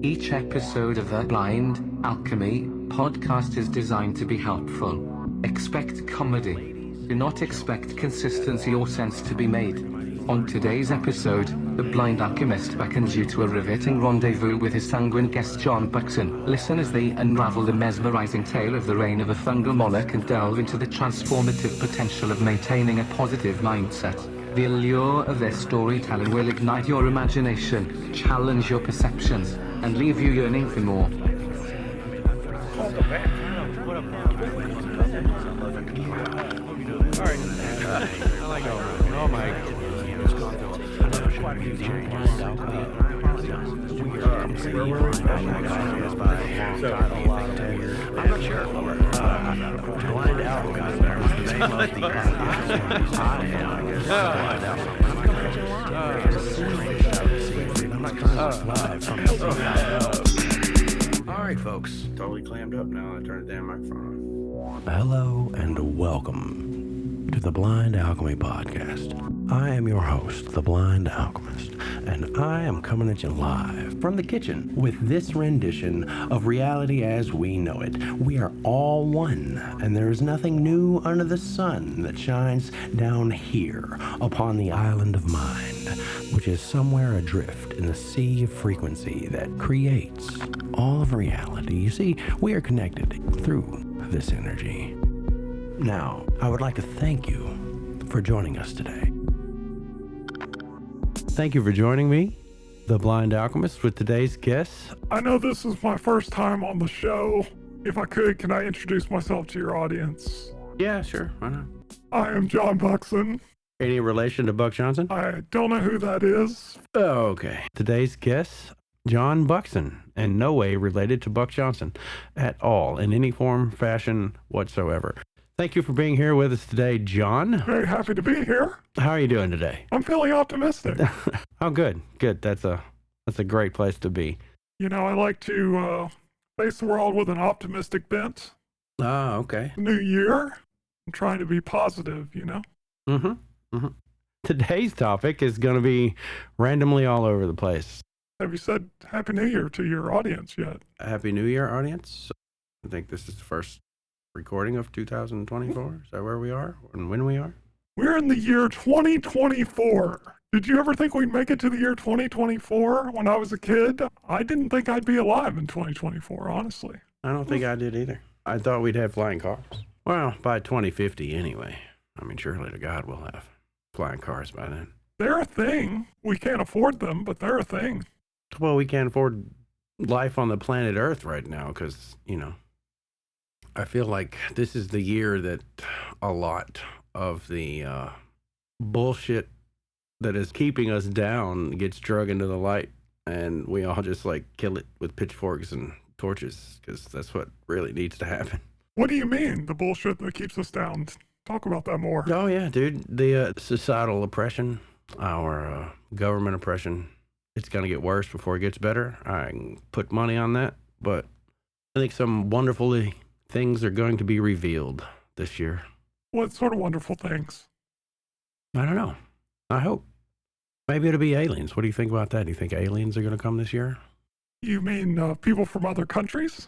Each episode of the Blind Alchemy Podcast is designed to be helpful. Expect comedy. Do not expect consistency or sense to be made. On today's episode, the Blind Alchemist beckons you to a riveting rendezvous with his sanguine guest John Buckson. Listen as they unravel the mesmerizing tale of the reign of a fungal monarch and delve into the transformative potential of maintaining a positive mindset. The allure of their storytelling will ignite your imagination, challenge your perceptions, and leave you yearning for more. Oh my God. I'm not sure. Blind Alchemist is the name of the All right, folks. Totally clammed up now. I turned the damn microphone on. Hello and welcome to the Blind Alchemy Podcast. I am your host, the Blind Alchemist, and I am coming at you live from the kitchen with this rendition of reality as we know it. We are all one, and there is nothing new under the sun that shines down here upon the island of mind, which is somewhere adrift in the sea of frequency that creates all of reality. You see, we are connected through this energy. Now, I would like to thank you for joining us today. Thank you for joining me, the Blind Alchemist, with today's guest. I know this is my first time on the show. If I could, can I introduce myself to your audience? Yeah, sure. Why not? I am John Buckson. Any relation to Buck Johnson? I don't know who that is. Oh, okay. Today's guest, John Buckson, and no way related to Buck Johnson at all, in any form, fashion, whatsoever. Thank you for being here with us today, John. Very happy to be here. How are you doing today? I'm feeling optimistic. Oh, good. Good. That's a great place to be. You know, I like to face the world with an optimistic bent. Oh, okay. New year. I'm trying to be positive, you know? Today's topic is going to be randomly all over the place. Have you said Happy New Year to your audience yet? Happy New Year, audience. I think this is the first recording of 2024. Is that where we are and when we are? We're in the year 2024. Did you ever think we'd make it to the year 2024 when I was a kid? I didn't think I'd be alive in 2024, honestly. I don't think I did either. I thought we'd have flying cars. Well, by 2050 anyway. I mean, surely to God we'll have flying cars by then. They're a thing. We can't afford them, but they're a thing. Well, we can't afford life on the planet Earth right now because, you know, I feel like this is the year that a lot of the bullshit that is keeping us down gets drug into the light, and we all just like kill it with pitchforks and torches because that's what really needs to happen. What do you mean, the bullshit that keeps us down? Talk about that more. Oh, yeah, dude. The societal oppression, our government oppression, it's going to get worse before it gets better. I can put money on that, but I think some wonderfully things are going to be revealed this year. What sort of wonderful things? I don't know. I hope. Maybe it'll be aliens. What do you think about that? Do you think aliens are going to come this year? You mean people from other countries?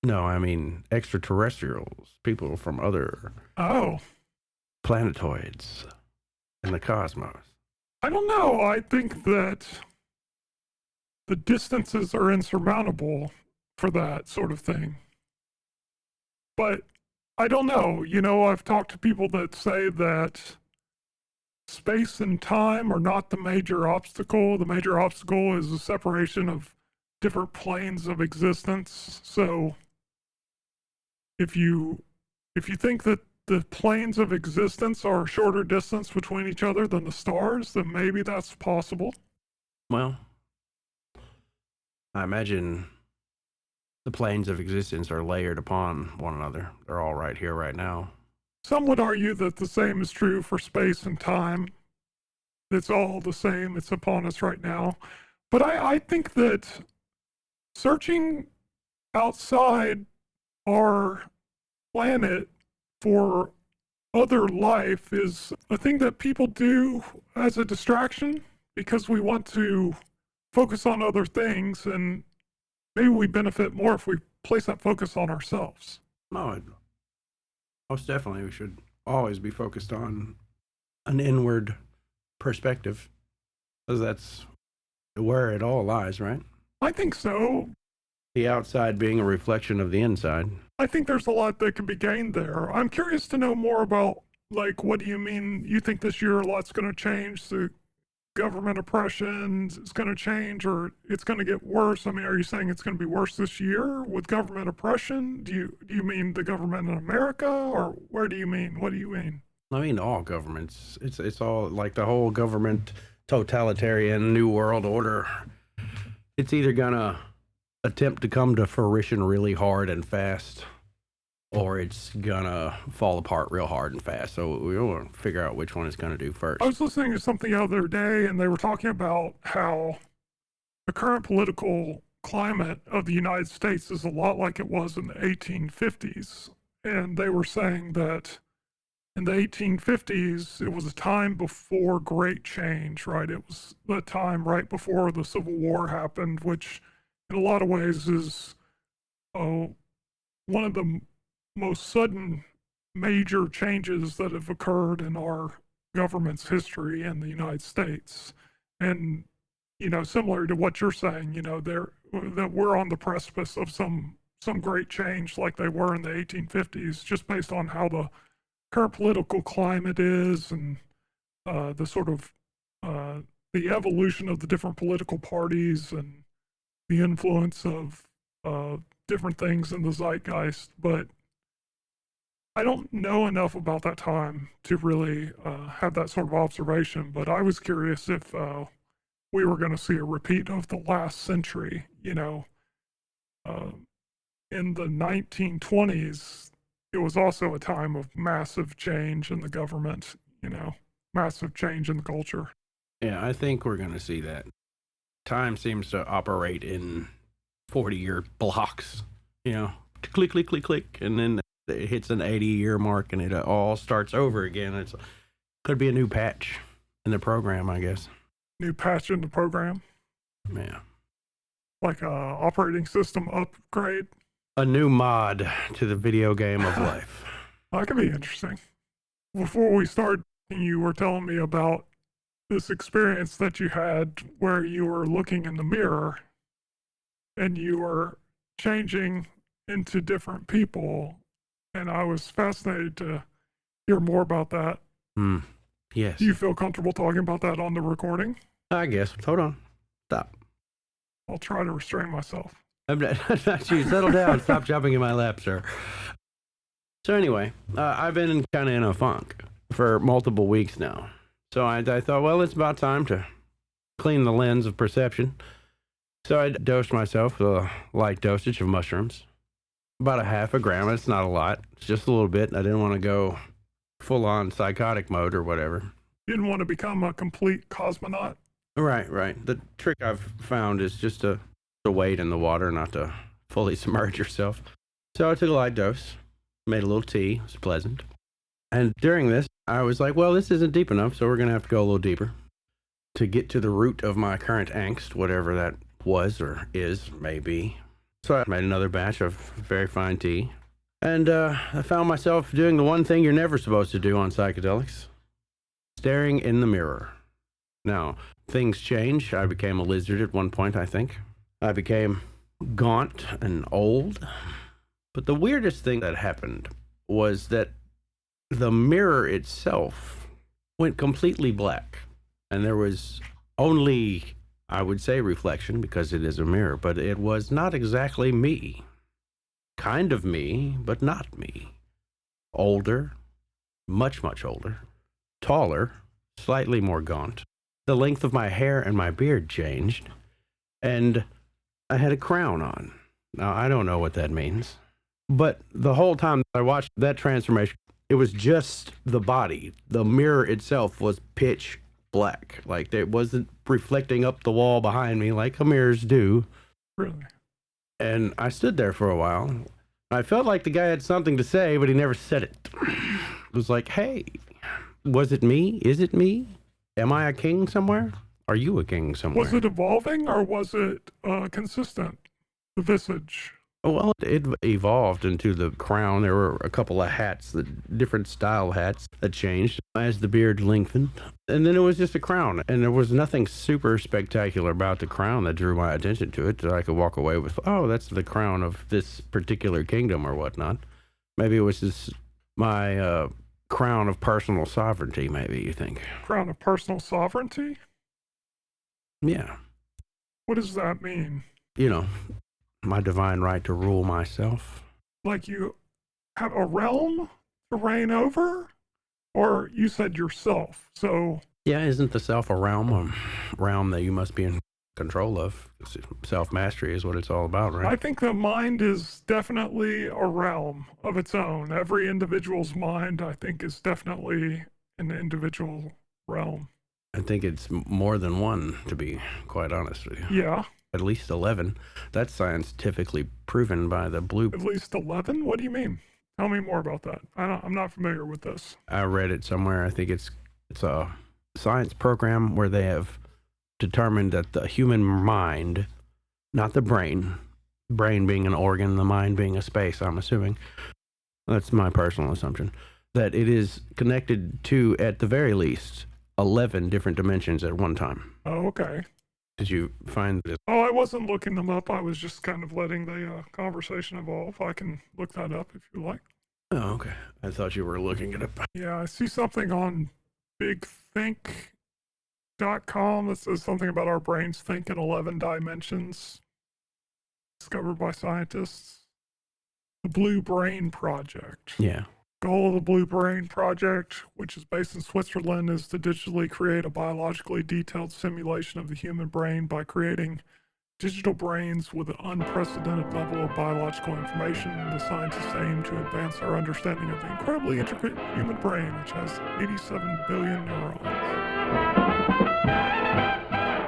No, I mean extraterrestrials, people from other planetoids in the cosmos. I don't know. I think that the distances are insurmountable for that sort of thing. But I don't know. You know, I've talked to people that say that space and time are not the major obstacle. The major obstacle is the separation of different planes of existence. So if you think that the planes of existence are a shorter distance between each other than the stars, then maybe that's possible. Well, I imagine the planes of existence are layered upon one another. They're all right here, right now. Some would argue that the same is true for space and time. It's all the same. It's upon us right now. But I think that searching outside our planet for other life is a thing that people do as a distraction because we want to focus on other things. And maybe we benefit more if we place that focus on ourselves. No, most definitely we should always be focused on an inward perspective, because that's where it all lies, right? I think so. The outside being a reflection of the inside. I think there's a lot that can be gained there. I'm curious to know more about, like, what do you mean? You think this year a lot's going to change? The government oppression is going to change, or it's going to get worse? I mean, are you saying it's going to be worse this year with government oppression? Do you mean the government in America, or where do you mean? What do you mean? I mean, all governments. It's all like the whole government totalitarian new world order. It's either gonna attempt to come to fruition really hard and fast, or it's gonna fall apart real hard and fast. So we want to figure out which one it's gonna do first. I was listening to something the other day, and they were talking about how the current political climate of the United States is a lot like it was in the 1850s. And they were saying that in the 1850s, it was a time before great change, right? It was the time right before the Civil War happened, which in a lot of ways is one of the most sudden major changes that have occurred in our government's history in the United States. And, similar to what you're saying, that we're on the precipice of some great change like they were in the 1850s, just based on how the current political climate is, and the sort of the evolution of the different political parties and the influence of different things in the zeitgeist. But I don't know enough about that time to really have that sort of observation, but I was curious if we were going to see a repeat of the last century. In the 1920s, it was also a time of massive change in the government, massive change in the culture. Yeah, I think we're going to see that. Time seems to operate in 40-year blocks, click, click, click, click, and then it hits an 80-year mark and it all starts over again. It could be a new patch in the program, I guess. New patch in the program? Yeah. Like a operating system upgrade? A new mod to the video game of life. That could be interesting. Before we start, you were telling me about this experience that you had where you were looking in the mirror and you were changing into different people. And I was fascinated to hear more about that. Yes. Do you feel comfortable talking about that on the recording? I guess. Hold on. Stop. I'll try to restrain myself. I'm not you. Settle down. Stop jumping in my lap, sir. So anyway, I've been kind of in a funk for multiple weeks now. So I thought, well, it's about time to clean the lens of perception. So I dosed myself with a light dosage of mushrooms. About a half a gram. It's not a lot. It's just a little bit. I didn't want to go full-on psychotic mode or whatever. You didn't want to become a complete cosmonaut? Right. The trick I've found is just to wade in the water, not to fully submerge yourself. So I took a light dose, made a little tea. It was pleasant. And during this, I was like, well, this isn't deep enough, so we're going to have to go a little deeper to get to the root of my current angst, whatever that was or is, maybe. So I made another batch of very fine tea. And I found myself doing the one thing you're never supposed to do on psychedelics, staring in the mirror. Now, things change. I became a lizard at one point, I think. I became gaunt and old. But the weirdest thing that happened was that the mirror itself went completely black. And there was only, I would say, reflection, because it is a mirror, but it was not exactly me. Kind of me, but not me. Older, much, much older. Taller, slightly more gaunt. The length of my hair and my beard changed. And I had a crown on. Now, I don't know what that means. But the whole time I watched that transformation, it was just the body. The mirror itself was pitch black. Like, it wasn't reflecting up the wall behind me like mirrors do. Really? And I stood there for a while. I felt like the guy had something to say, but he never said it. It was like, hey, was it me? Is it me? Am I a king somewhere? Are you a king somewhere? Was it evolving or was it consistent? The visage. Well, it evolved into the crown. There were a couple of hats, different style hats that changed as the beard lengthened. And then it was just a crown. And there was nothing super spectacular about the crown that drew my attention to it that I could walk away with, oh, that's the crown of this particular kingdom or whatnot. Maybe it was just my crown of personal sovereignty, maybe, you think. Crown of personal sovereignty? Yeah. What does that mean? You know, my divine right to rule myself. Like you have a realm to reign over? Or you said yourself, so... Yeah, isn't the self a realm that you must be in control of? Self-mastery is what it's all about, right? I think the mind is definitely a realm of its own. Every individual's mind, I think, is definitely an individual realm. I think it's more than one, to be quite honest with you. Yeah. At least 11. That's scientifically proven by the blue... At least 11? What do you mean? Tell me more about that. I'm not familiar with this. I read it somewhere. I think it's a science program where they have determined that the human mind, not the brain being an organ, the mind being a space, I'm assuming. That's my personal assumption. That it is connected to, at the very least, 11 different dimensions at one time. Oh, okay. Did you find this? Oh, I wasn't looking them up. I was just kind of letting the conversation evolve. I can look that up if you like. Oh, okay. I thought you were looking it up. Yeah, I see something on bigthink.com that says something about our brains think in 11 dimensions. Discovered by scientists. The Blue Brain Project. Yeah. Goal of the Blue Brain Project, which is based in Switzerland, is to digitally create a biologically detailed simulation of the human brain by creating digital brains with an unprecedented level of biological information. The scientists aim to advance our understanding of the incredibly intricate human brain, which has 87 billion neurons.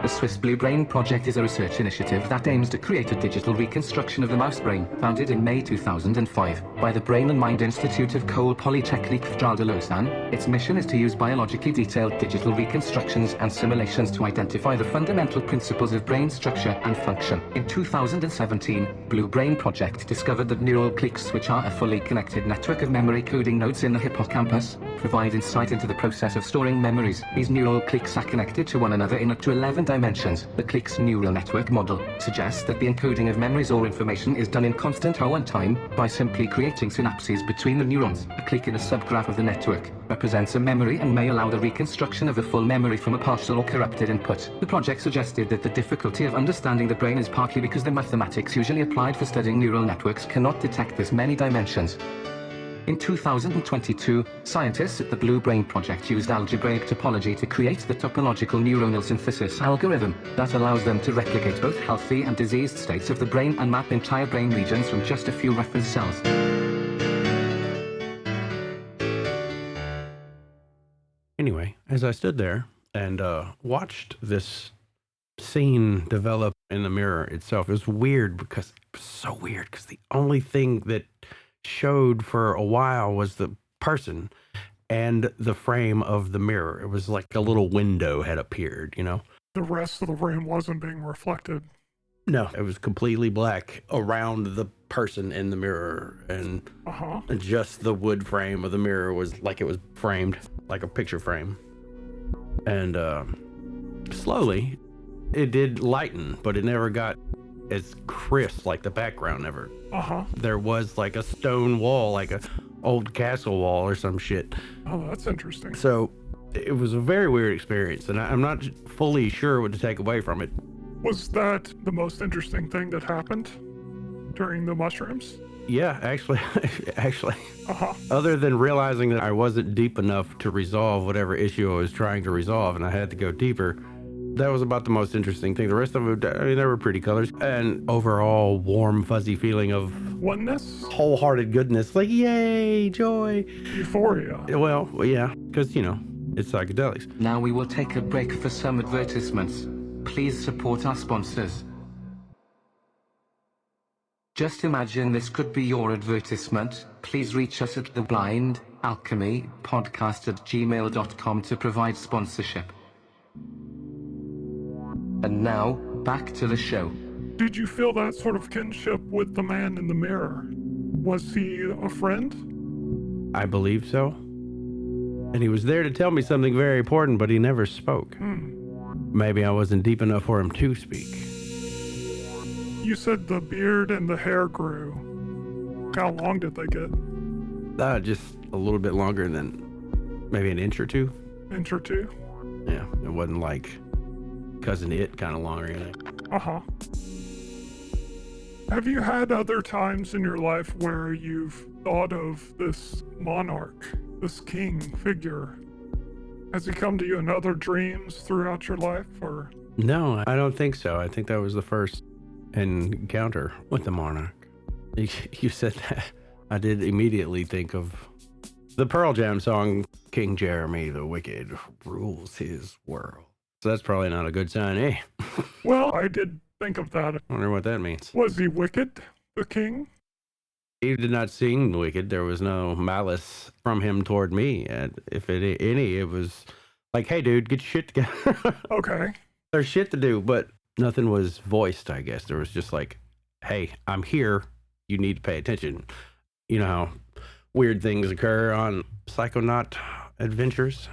The Swiss Blue Brain Project is a research initiative that aims to create a digital reconstruction of the mouse brain, founded in May 2005 by the Brain and Mind Institute of École Polytechnique Fédérale de Lausanne. Its mission is to use biologically detailed digital reconstructions and simulations to identify the fundamental principles of brain structure and function. In 2017, Blue Brain Project discovered that neural cliques, which are a fully connected network of memory coding nodes in the hippocampus, provide insight into the process of storing memories. These neural cliques are connected to one another in up to 11 dimensions. The clique's neural network model suggests that the encoding of memories or information is done in constant time by simply creating synapses between the neurons. A clique in a subgraph of the network represents a memory and may allow the reconstruction of a full memory from a partial or corrupted input. The project suggested that the difficulty of understanding the brain is partly because the mathematics usually applied for studying neural networks cannot detect this many dimensions. In 2022, scientists at the Blue Brain Project used algebraic topology to create the topological neuronal synthesis algorithm that allows them to replicate both healthy and diseased states of the brain and map entire brain regions from just a few reference cells. Anyway, as I stood there and watched this scene develop in the mirror itself, it was weird because the only thing that showed for a while was the person and the frame of the mirror. It was like a little window had appeared, you know? The rest of the room wasn't being reflected. No, it was completely black around the person in the mirror, and just the wood frame of the mirror was like it was framed, like a picture frame. And slowly, it did lighten, but it never got as crisp like the background ever. There was like a stone wall, like a old castle wall or some shit. Oh, that's interesting. So it was a very weird experience, and I'm not fully sure what to take away from it. Was that the most interesting thing that happened during the mushrooms? Yeah, actually, other than realizing that I wasn't deep enough to resolve whatever issue I was trying to resolve, and I had to go deeper, that was about the most interesting thing. The rest of it, I mean, there were pretty colors and overall warm, fuzzy feeling of oneness, wholehearted goodness, like yay, joy, euphoria. Well, yeah, because you know it's psychedelics. Now we will take a break for some advertisements. Please support our sponsors. Just imagine this could be your advertisement. Please reach us at theBlindAlchemyPodcast@gmail.com to provide sponsorship. And now, back to the show. Did you feel that sort of kinship with the man in the mirror? Was he a friend? I believe so. And he was there to tell me something very important, but he never spoke. Maybe I wasn't deep enough for him to speak. You said the beard and the hair grew. How long did they get? Just a little bit longer than maybe an inch or two. Inch or two? Yeah, it wasn't like Cousin It kind of long or anything. Uh-huh. Have you had other times in your life where you've thought of this monarch, this king figure? Has he come to you in other dreams throughout your life, or? No, I don't think so. I think that was the first encounter with the monarch. You said that. I did immediately think of the Pearl Jam song, King Jeremy the Wicked rules his world. So that's probably not a good sign, eh? Well, I did think of that. I wonder what that means. Was he wicked, the king? He did not seem wicked. There was no malice from him toward me. And if any, it was like, hey, dude, get your shit together. Okay. There's shit to do, but nothing was voiced, I guess. There was just like, hey, I'm here. You need to pay attention. You know how weird things occur on Psychonaut adventures?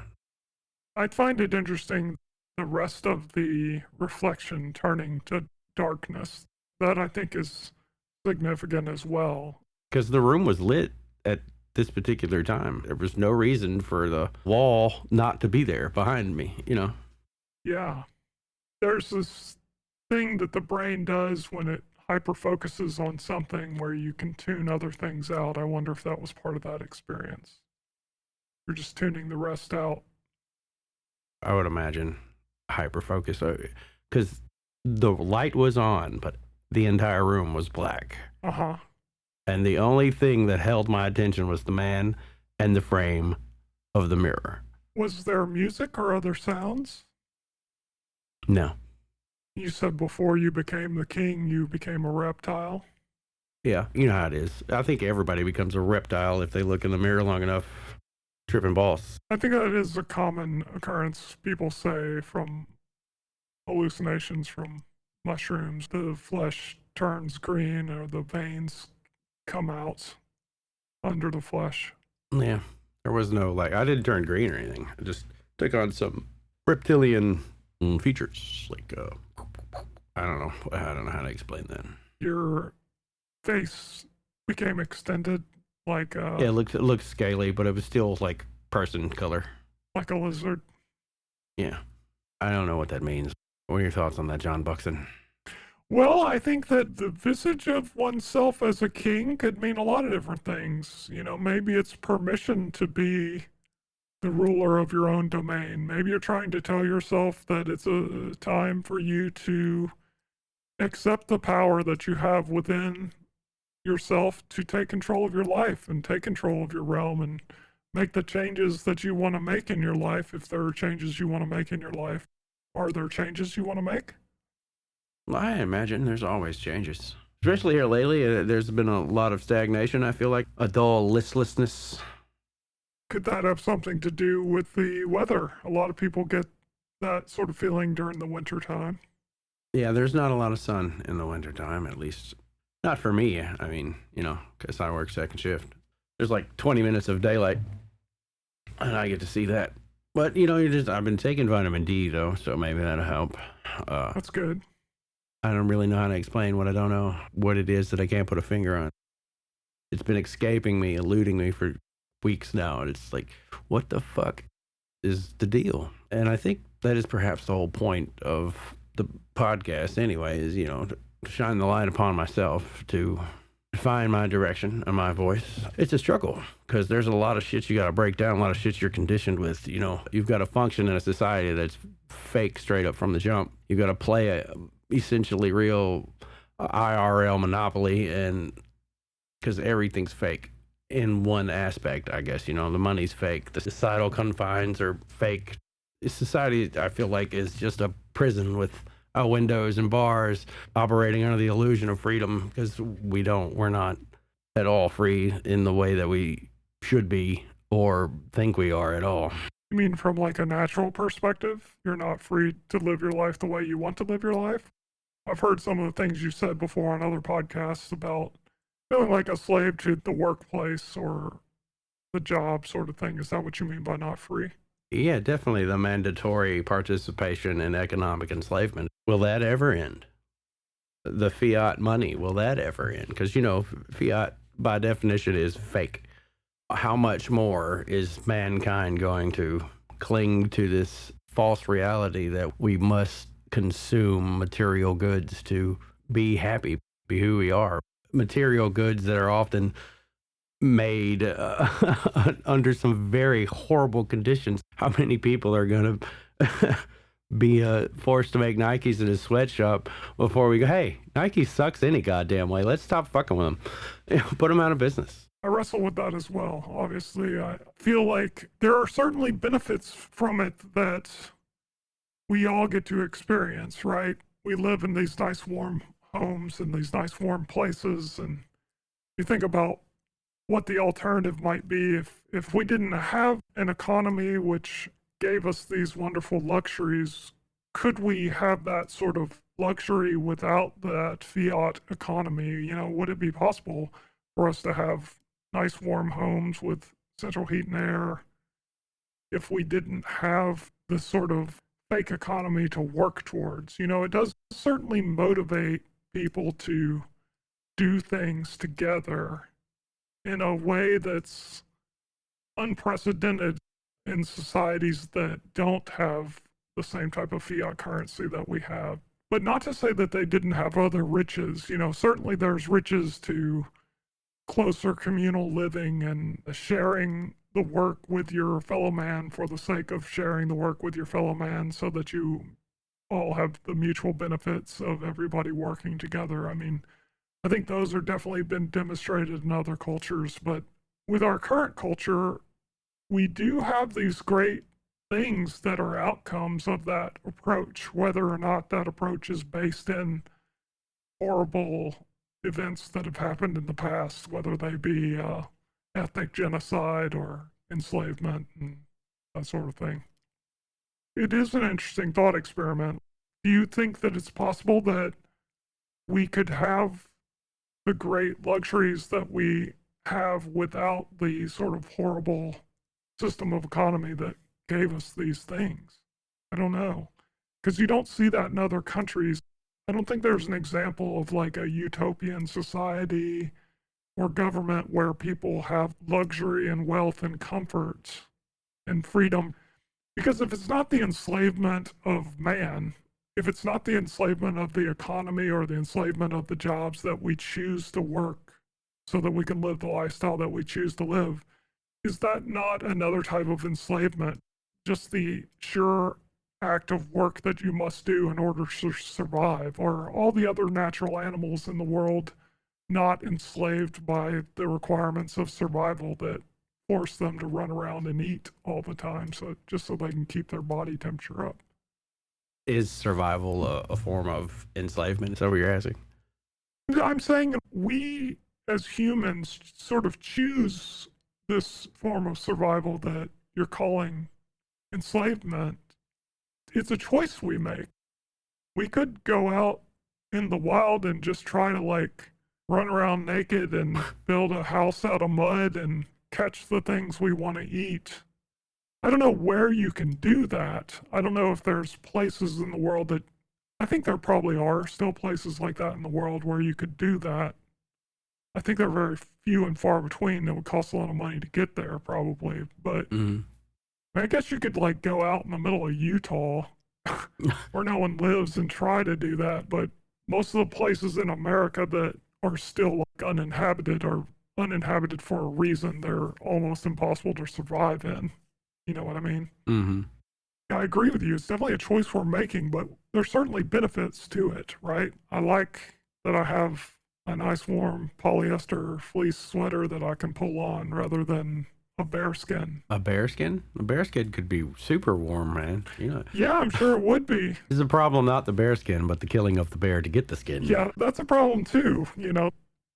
I'd find it interesting, the rest of the reflection turning to darkness. That I think is significant as well. Because the room was lit at this particular time. There was no reason for the wall not to be there behind me, you know? Yeah. There's this thing that the brain does when it hyper-focuses on something where you can tune other things out. I wonder if that was part of that experience. You're just tuning the rest out. I would imagine hyper-focus. Because the light was on, but the entire room was black. Uh-huh. And the only thing that held my attention was the man and the frame of the mirror. Was there music or other sounds? No. You said before you became the king, you became a reptile. Yeah, you know how it is. I think everybody becomes a reptile if they look in the mirror long enough, tripping balls. I think that is a common occurrence. People say from hallucinations from mushrooms, the flesh turns green or the veins come out under the flesh. Yeah, there was no, I didn't turn green or anything. I just took on some reptilian features, I don't know how to explain that. Your face became extended, yeah, it looked scaly, but it was still person color, like a lizard. Yeah, I don't know what that means. What are your thoughts on that, John Buckson? Well, I think that the visage of oneself as a king could mean a lot of different things. You know, maybe it's permission to be the ruler of your own domain. Maybe you're trying to tell yourself that it's a time for you to accept the power that you have within yourself to take control of your life and take control of your realm and make the changes that you want to make in your life. If there are changes you want to make in your life, are there changes you want to make? Well, I imagine there's always changes. Especially here lately, there's been a lot of stagnation. I feel like a dull listlessness. Could that have something to do with the weather? A lot of people get that sort of feeling during the winter time. Yeah, there's not a lot of sun in the wintertime, at least not for me. I mean, because I work second shift. There's 20 minutes of daylight, and I get to see that. But, I've been taking vitamin D, though, so maybe that'll help. That's good. I don't really know how to explain what I don't know, what it is that I can't put a finger on. It's been escaping me, eluding me for weeks now, and it's what the fuck is the deal? And I think that is perhaps the whole point of the podcast anyway, is, to shine the light upon myself, to find my direction and my voice. It's a struggle because there's a lot of shit you got to break down, a lot of shit you're conditioned with. You've got to function in a society that's fake straight up from the jump. You've got to play a essentially real IRL monopoly, and because everything's fake in one aspect, I guess. The money's fake, the societal confines are fake. Society, I feel like, is just a prison with windows and bars, operating under the illusion of freedom, because we're not at all free in the way that we should be or think we are at all. You mean from a natural perspective? You're not free to live your life the way you want to live your life? I've heard some of the things you said before on other podcasts about feeling like a slave to the workplace or the job sort of thing. Is that what you mean by not free? Yeah, definitely the mandatory participation in economic enslavement. Will that ever end? The fiat money, will that ever end? Because, fiat by definition is fake. How much more is mankind going to cling to this false reality that we must consume material goods to be happy, be who we are? Material goods that are often made under some very horrible conditions. How many people are going to be forced to make Nikes in a sweatshop before we go, hey, Nike sucks any goddamn way. Let's stop fucking with them. Put them out of business. I wrestle with that as well. Obviously, I feel like there are certainly benefits from it that we all get to experience, right? We live in these nice warm homes and these nice warm places, and you think about what the alternative might be if we didn't have an economy which gave us these wonderful luxuries. Could we have that sort of luxury without that fiat economy? Would it be possible for us to have nice warm homes with central heat and air if we didn't have this sort of fake economy to work towards? It does certainly motivate people to do things together in a way that's unprecedented in societies that don't have the same type of fiat currency that we have. But not to say that they didn't have other riches. Certainly there's riches to closer communal living and sharing the work with your fellow man for the sake of sharing the work with your fellow man so that you all have the mutual benefits of everybody working together. I think those are definitely been demonstrated in other cultures, but with our current culture, we do have these great things that are outcomes of that approach, whether or not that approach is based in horrible events that have happened in the past, whether they be ethnic genocide or enslavement and that sort of thing. It is an interesting thought experiment. Do you think that it's possible that we could have the great luxuries that we have without the sort of horrible system of economy that gave us these things? I don't know. Because you don't see that in other countries. I don't think there's an example of like a utopian society or government where people have luxury and wealth and comfort and freedom. Because if it's not the enslavement of man, if it's not the enslavement of the economy or the enslavement of the jobs that we choose to work so that we can live the lifestyle that we choose to live, is that not another type of enslavement? Just the sure act of work that you must do in order to survive? Or all the other natural animals in the world not enslaved by the requirements of survival that force them to run around and eat all the time just so they can keep their body temperature up? Is survival a form of enslavement? Is that what you're asking? I'm saying we as humans sort of choose this form of survival that you're calling enslavement. It's a choice we make. We could go out in the wild and just try to run around naked and build a house out of mud and catch the things we want to eat. I don't know where you can do that. I don't know if there's places in the world that, I think there probably are still places like that in the world where you could do that. I think they're very few and far between. It would cost a lot of money to get there probably, but I guess you could go out in the middle of Utah where no one lives and try to do that. But most of the places in America that are still uninhabited are uninhabited for a reason. They're almost impossible to survive in. You know what I mean? Mm-hmm. I agree with you. It's definitely a choice we're making, but there's certainly benefits to it, right? I like that I have a nice warm polyester fleece sweater that I can pull on rather than a bearskin. A bearskin? A bearskin could be super warm, man. Yeah, I'm sure it would be. It's a problem, not the bearskin, but the killing of the bear to get the skin. Yeah, that's a problem too. You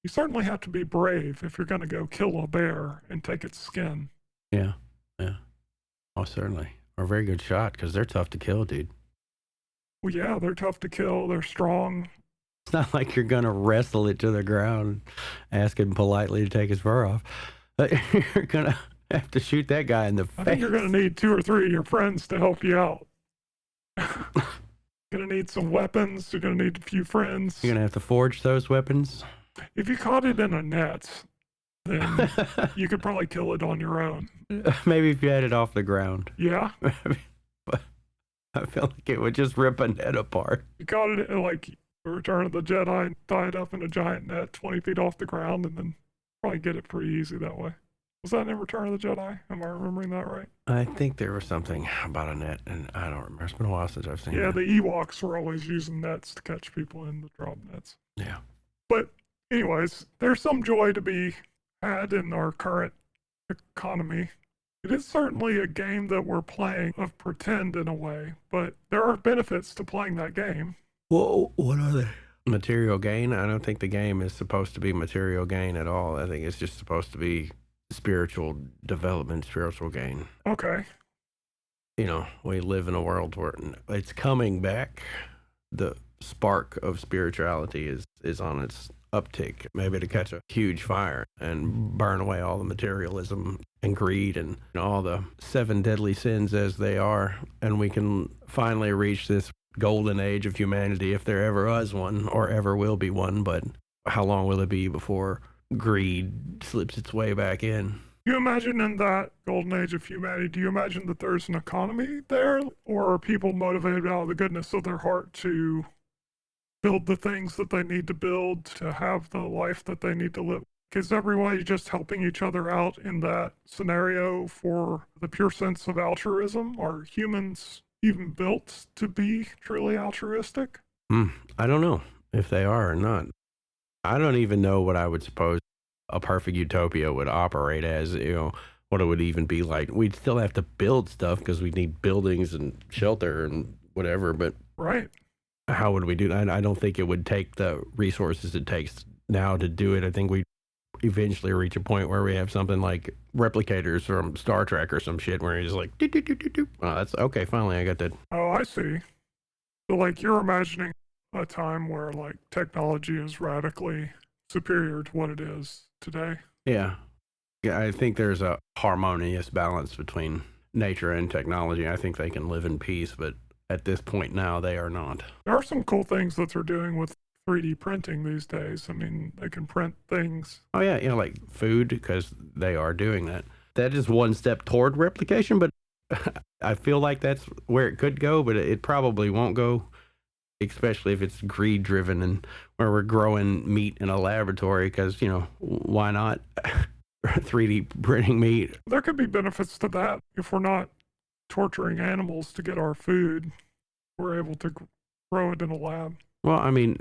certainly have to be brave if you're going to go kill a bear and take its skin. Yeah. Oh, certainly. Or a very good shot, because they're tough to kill, dude. Well, yeah, they're tough to kill. They're strong. It's not like you're going to wrestle it to the ground, ask him politely to take his fur off. You're going to have to shoot that guy in the face. I think you're going to need 2 or 3 of your friends to help you out. Going to need some weapons. You're going to need a few friends. You're going to have to forge those weapons. If you caught it in a net, then you could probably kill it on your own. Maybe if you had it off the ground. Yeah. But I feel like it would just rip a net apart. You caught it like Return of the Jedi, tied up in a giant net 20 feet off the ground, and then probably get it pretty easy that way. Was that in Return of the Jedi? Am I remembering that right? I think there was something about a net, and I don't remember. It's been a while since I've seen it. Yeah, the Ewoks were always using nets to catch people in the drop nets. Yeah. But anyways, there's some joy to be had in our current economy. It is certainly a game that we're playing of pretend in a way, but there are benefits to playing that game. Well, what are they? Material gain? I don't think the game is supposed to be material gain at all. I think it's just supposed to be spiritual development, spiritual gain. Okay. You know, we live in a world where it's coming back. The spark of spirituality is on its uptick, maybe to catch a huge fire and burn away all the materialism and greed and all the 7 deadly sins as they are. And we can finally reach this golden age of humanity, if there ever was one or ever will be one. But how long will it be before greed slips its way back in? You imagine in that golden age of humanity, do you imagine that there's an economy there? Or are people motivated out of the goodness of their heart to build the things that they need to build, to have the life that they need to live? Is everybody just helping each other out in that scenario for the pure sense of altruism? Are humans even built to be truly altruistic? I don't know if they are or not. I don't even know what I would suppose a perfect utopia would operate as, what it would even be like. We'd still have to build stuff because we need buildings and shelter and whatever, but right. How would we do that? I don't think it would take the resources it takes now to do it. I think we eventually reach a point where we have something like replicators from Star Trek or some shit where he's like, oh, that's okay, finally I got that. Oh, I see. So like you're imagining a time where like technology is radically superior to what it is today. Yeah, I think there's a harmonious balance between nature and technology. I think they can live in peace, but at this point now they are not. There are some cool things that they're doing with 3D printing these days. I mean, they can print things. Oh yeah, like food, because they are doing that. That is one step toward replication, but I feel like that's where it could go, but it probably won't go, especially if it's greed driven and where we're growing meat in a laboratory, because, why not 3D printing meat? There could be benefits to that. If we're not torturing animals to get our food, we're able to grow it in a lab. Well, I mean,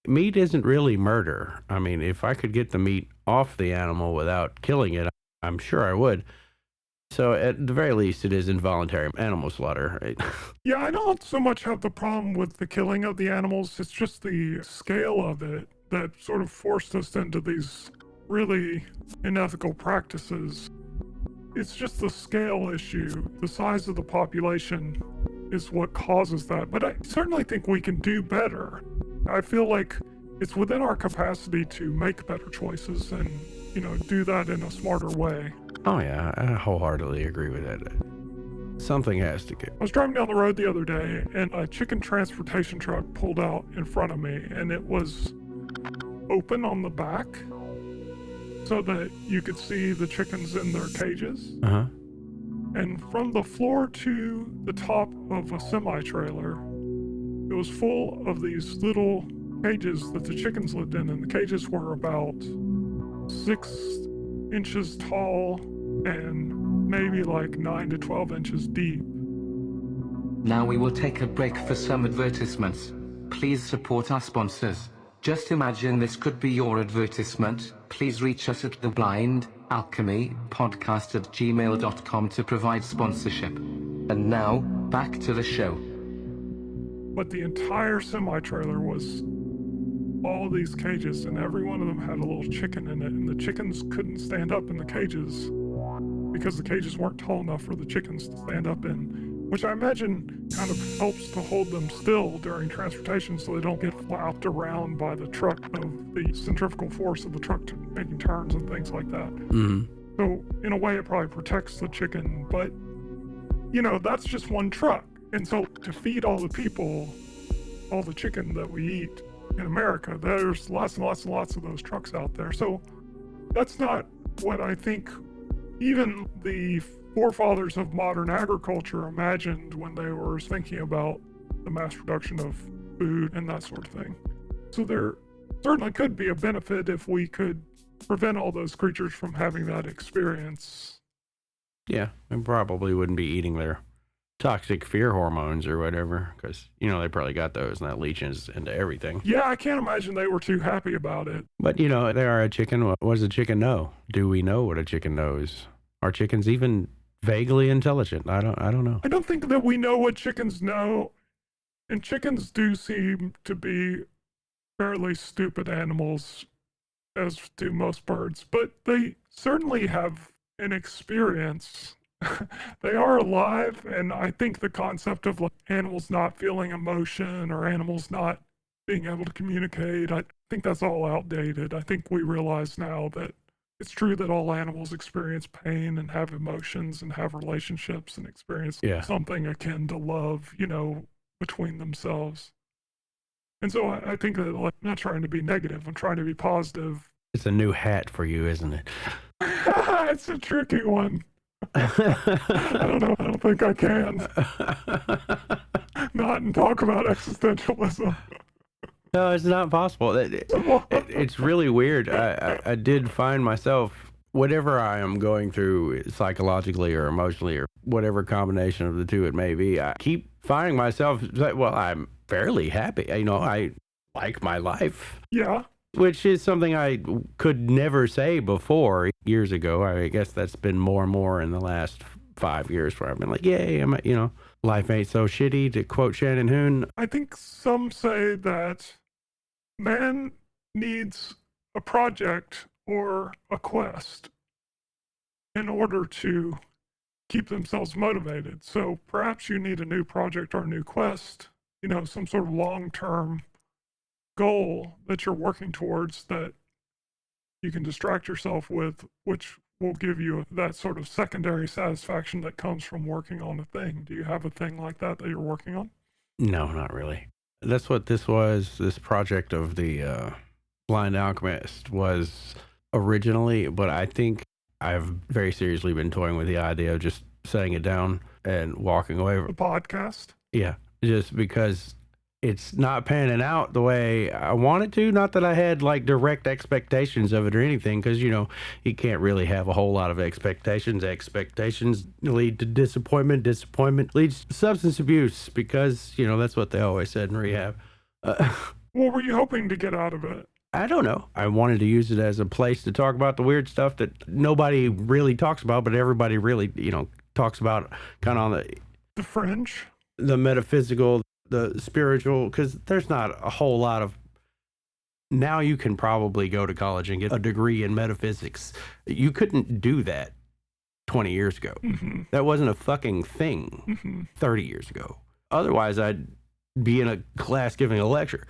meat isn't really murder. I mean, if I could get the meat off the animal without killing it, I'm sure I would. So at the very least, it is involuntary animal slaughter, right? Yeah, I don't so much have the problem with the killing of the animals. It's just the scale of it that sort of forced us into these really unethical practices. It's just the scale issue. The size of the population is what causes that. But I certainly think we can do better. I feel like it's within our capacity to make better choices and, do that in a smarter way. Oh yeah, I wholeheartedly agree with that. Something has to give. I was driving down the road the other day and a chicken transportation truck pulled out in front of me and it was open on the back so that you could see the chickens in their cages. Uh-huh. And from the floor to the top of a semi-trailer, it was full of these little cages that the chickens lived in, and the cages were about 6 inches tall and maybe like 9 to 12 inches deep. Now we will take a break for some advertisements. Please support our sponsors. Just imagine this could be your advertisement. Please reach us at TheBlindAlchemyPodcast at gmail.com to provide sponsorship. And now, back to the show. But the entire semi-trailer was all these cages, and every one of them had a little chicken in it, and the chickens couldn't stand up in the cages because the cages weren't tall enough for the chickens to stand up in. which I imagine kind of helps to hold them still during transportation so they don't get flapped around by the truck of the centrifugal force of the truck making turns and things like that. So in a way, it probably protects the chicken, but that's just one truck. And so to feed all the people, all the chicken that we eat in America, there's lots and lots and lots of those trucks out there. So that's not what I think even the forefathers of modern agriculture imagined when they were thinking about the mass production of food and that sort of thing. So there certainly could be a benefit if we could prevent all those creatures from having that experience. Yeah, and probably wouldn't be eating their toxic fear hormones or whatever, because, they probably got those and that leaches into everything. Yeah, I can't imagine they were too happy about it. But, they are a chicken. What does a chicken know? Do we know what a chicken knows? Are chickens even vaguely intelligent? I don't know. I don't think that we know what chickens know, and chickens do seem to be fairly stupid animals, as do most birds, but they certainly have an experience. They are alive, and I think the concept of animals not feeling emotion or animals not being able to communicate, I think that's all outdated. I think we realize now that it's true that all animals experience pain and have emotions and have relationships and experience something akin to love, between themselves. And so I think that I'm not trying to be negative, I'm trying to be positive. It's a new hat for you, isn't it? It's a tricky one. I don't know. I don't think I can. Not and talk about existentialism. No, it's not possible. It's really weird. I did find myself, whatever I am going through psychologically or emotionally or whatever combination of the two it may be, I keep finding myself, I'm fairly happy. I like my life. Yeah. Which is something I could never say before years ago. I guess that's been more and more in the last 5 years where I've been like, yay, life ain't so shitty, to quote Shannon Hoon. I think some say that man needs a project or a quest in order to keep themselves motivated. So perhaps you need a new project or a new quest, some sort of long-term goal that you're working towards that you can distract yourself with, which will give you that sort of secondary satisfaction that comes from working on a thing. Do you have a thing like that you're working on? No, not really. That's what this was. This project of the Blind Alchemist was originally, but I think I've very seriously been toying with the idea of just setting it down and walking away. The podcast? Yeah, just because it's not panning out the way I want it to. Not that I had direct expectations of it or anything, because, you can't really have a whole lot of expectations. Expectations lead to disappointment. Disappointment leads to substance abuse, because, that's what they always said in rehab. What were you hoping to get out of it? I don't know. I wanted to use it as a place to talk about the weird stuff that nobody really talks about, but everybody really, talks about kind of on the fringe, the metaphysical, the spiritual, because there's not a whole lot of. Now you can probably go to college and get a degree in metaphysics. You couldn't do that 20 years ago. Mm-hmm. That wasn't a fucking thing 30 years ago. Otherwise, I'd be in a class giving a lecture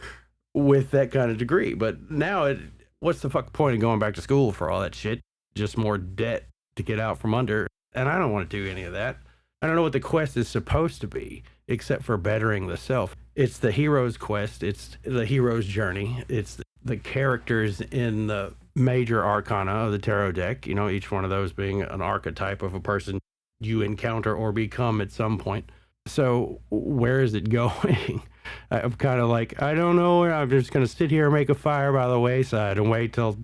with that kind of degree. But now, what's the fuck point of going back to school for all that shit? Just more debt to get out from under. And I don't want to do any of that. I don't know what the quest is supposed to be, except for bettering the self. It's the hero's quest. It's the hero's journey. It's the characters in the major arcana of the tarot deck, each one of those being an archetype of a person you encounter or become at some point. So where is it going? I'm kind of I don't know. I'm just going to sit here and make a fire by the wayside and wait till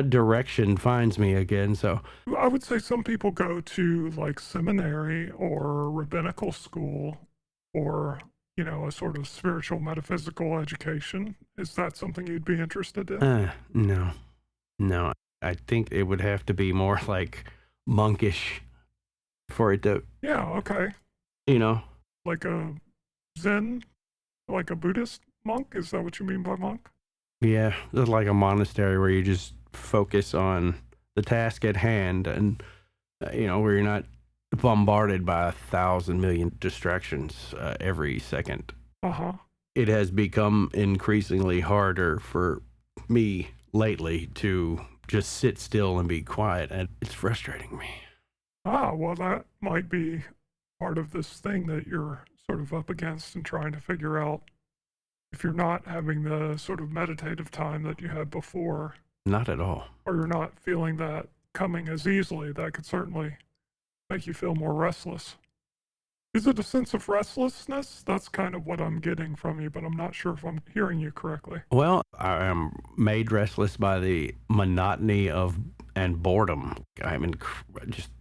direction finds me again. So I would say some people go to seminary or rabbinical school or, a sort of spiritual metaphysical education. Is that something you'd be interested in? No. I think it would have to be more monkish for it to. Yeah. Okay. Like a Zen, like a Buddhist monk? Is that what you mean by monk? Yeah, it's like a monastery where you just focus on the task at hand and, where you're not bombarded by 1,000 million distractions every second. Uh-huh. It has become increasingly harder for me lately to just sit still and be quiet, and it's frustrating me. Well, that might be part of this thing that you're sort of up against and trying to figure out. If you're not having the sort of meditative time that you had before. Not at all. Or you're not feeling that coming as easily, that could certainly make you feel more restless. Is it a sense of restlessness? That's kind of what I'm getting from you, but I'm not sure if I'm hearing you correctly. Well, I am made restless by the monotony of and boredom. I'm just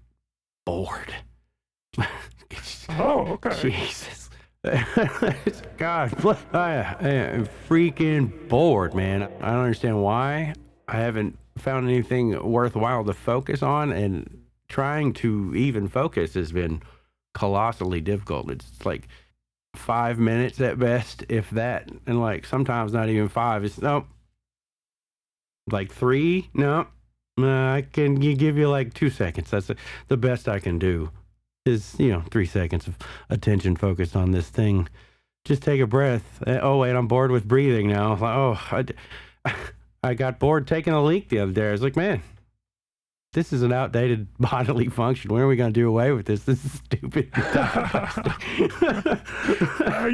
bored. Oh, okay. Jesus. God, I am freaking bored, man. I don't understand why. I haven't found anything worthwhile to focus on, and trying to even focus has been colossally difficult. It's like 5 minutes at best, if that, and like sometimes not even 5. It's nope. Like 3? No. I can give you like 2 seconds. That's the best I can do. Is 3 seconds of attention focused on this thing. Just take a breath. Oh wait, I'm bored with breathing now. I got bored taking a leak the other day. I was like, man, this is an outdated bodily function. When are we going to do away with this? This is stupid.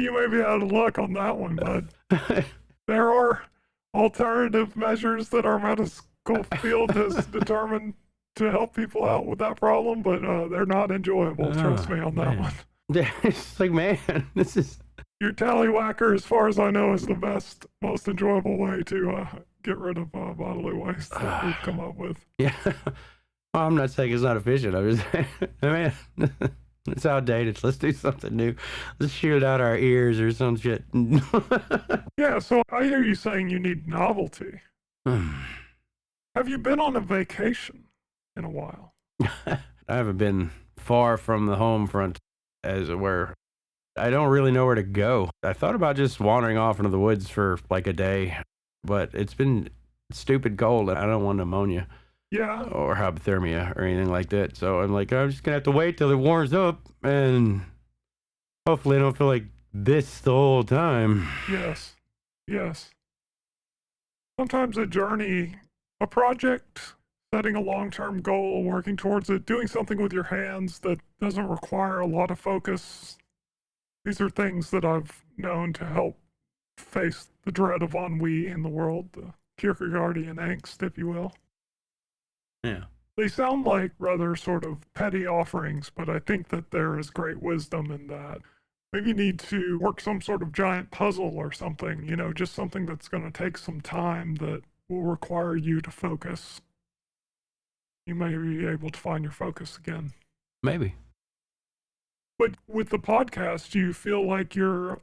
You may be out of luck on that one, bud. There are alternative measures that our medical field has determined to help people out with that problem, but they're not enjoyable. Trust me on that one. It's like, man, this is... Your tallywhacker, as far as I know, is the best, most enjoyable way to get rid of bodily waste that we've come up with. Yeah. Well, I'm not saying it's not efficient. I'm just saying, man, it's outdated. Let's do something new. Let's shoot out our ears or some shit. Yeah, so I hear you saying you need novelty. Have you been on a vacation in a while? I haven't been far from the home front, as it were. I don't really know where to go. I thought about just wandering off into the woods for like a day, but it's been stupid cold. I don't want pneumonia. Yeah. Or hypothermia or anything like that. So I'm like, I'm just going to have to wait till it warms up, and hopefully I don't feel like this the whole time. Yes. Yes. Sometimes a journey, a project, setting a long-term goal, working towards it, doing something with your hands that doesn't require a lot of focus. These are things that I've known to help face the dread of ennui in the world, the Kierkegaardian angst, if you will. Yeah. They sound like rather sort of petty offerings, but I think that there is great wisdom in that. Maybe you need to work some sort of giant puzzle or something, just something that's going to take some time that will require you to focus. You may be able to find your focus again. Maybe. But with the podcast, do you feel like you're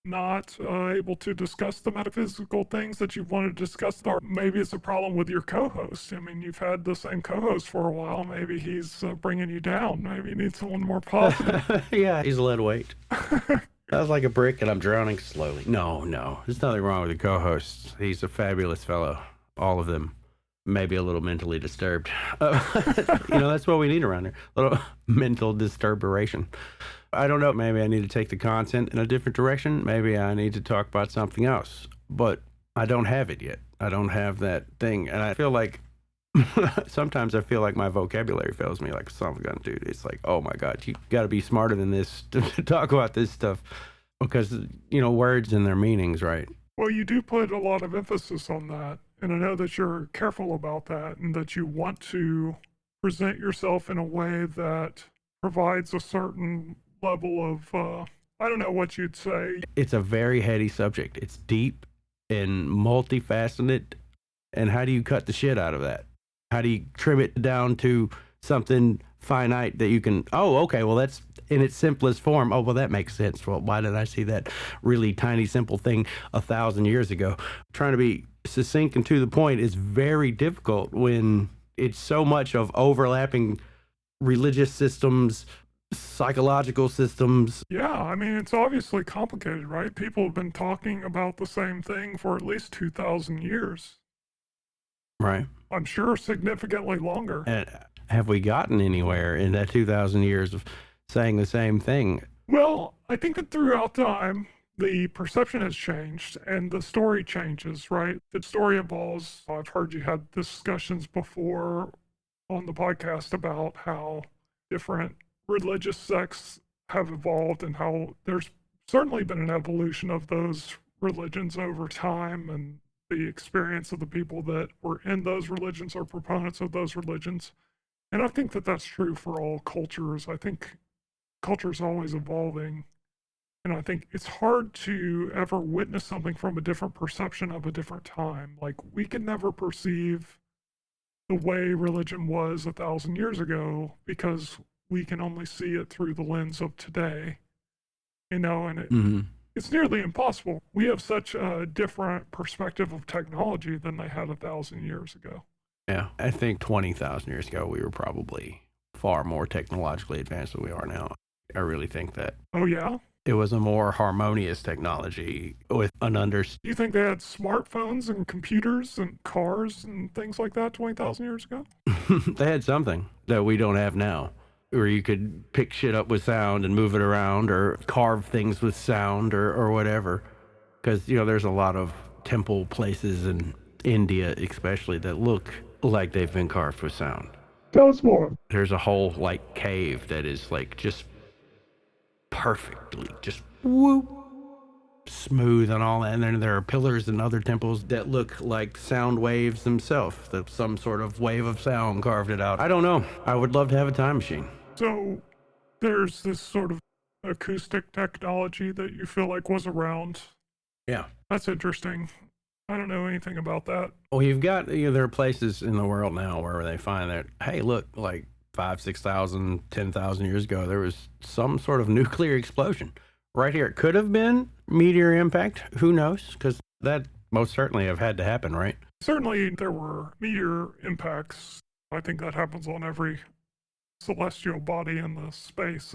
not able to discuss the metaphysical things that you want to discuss? Or maybe it's a problem with your co-host. I mean, you've had the same co-host for a while. Maybe he's bringing you down. Maybe you need someone more positive. Yeah, he's lead weight. I was like a brick and I'm drowning slowly. No, there's nothing wrong with the co-host. He's a fabulous fellow. All of them. Maybe a little mentally disturbed. That's what we need around here. A little mental disturberation. I don't know. Maybe I need to take the content in a different direction. Maybe I need to talk about something else. But I don't have it yet. I don't have that thing. And I feel like sometimes I feel like my vocabulary fails me like a son of a gun, dude. It's like, oh my God, you got to be smarter than this to talk about this stuff. Because, words and their meanings, right? Well, you do put a lot of emphasis on that. And I know that you're careful about that and that you want to present yourself in a way that provides a certain level of, I don't know what you'd say. It's a very heady subject. It's deep and multifaceted. And how do you cut the shit out of that? How do you trim it down to something finite that you can, well, that's in its simplest form. Oh, well, that makes sense. Well, why did I see that really tiny, simple thing 1,000 years ago? Trying to be succinct and to the point is very difficult when it's so much of overlapping religious systems, psychological systems. Yeah, I mean, it's obviously complicated, right? People have been talking about the same thing for at least 2,000 years. Right. I'm sure significantly longer. And Have we gotten anywhere in that 2,000 years of saying the same thing? Well, I think that throughout time, the perception has changed and the story changes, right? The story evolves. I've heard you had discussions before on the podcast about how different religious sects have evolved and how there's certainly been an evolution of those religions over time, and the experience of the people that were in those religions or proponents of those religions. And I think that that's true for all cultures. I think culture is always evolving. And I think it's hard to ever witness something from a different perception of a different time. Like, we can never perceive the way religion was 1,000 years ago because we can only see it through the lens of today, and it's nearly impossible. We have such a different perspective of technology than they had 1,000 years ago. Yeah, I think 20,000 years ago, we were probably far more technologically advanced than we are now. I really think that. Oh, yeah? It was a more harmonious technology with an Do you think they had smartphones and computers and cars and things like that 20,000 years ago? They had something that we don't have now, where you could pick shit up with sound and move it around or carve things with sound or whatever. Because, there's a lot of temple places in India especially that look like they've been carved with sound. Tell us more. There's a whole cave that is just perfectly just whoop smooth and all that, and then there are pillars in other temples that look like sound waves themselves, that some sort of wave of sound carved it out. I don't know. I would love to have a time machine. So there's this sort of acoustic technology that you feel like was around. Yeah, that's interesting. I don't know anything about that. Well, you've got there are places in the world now where they find that, hey, look, 5,000, 6,000, 10,000 years ago, there was some sort of nuclear explosion right here. It could have been meteor impact. Who knows? Because that most certainly have had to happen, right? Certainly there were meteor impacts. I think that happens on every celestial body in the space.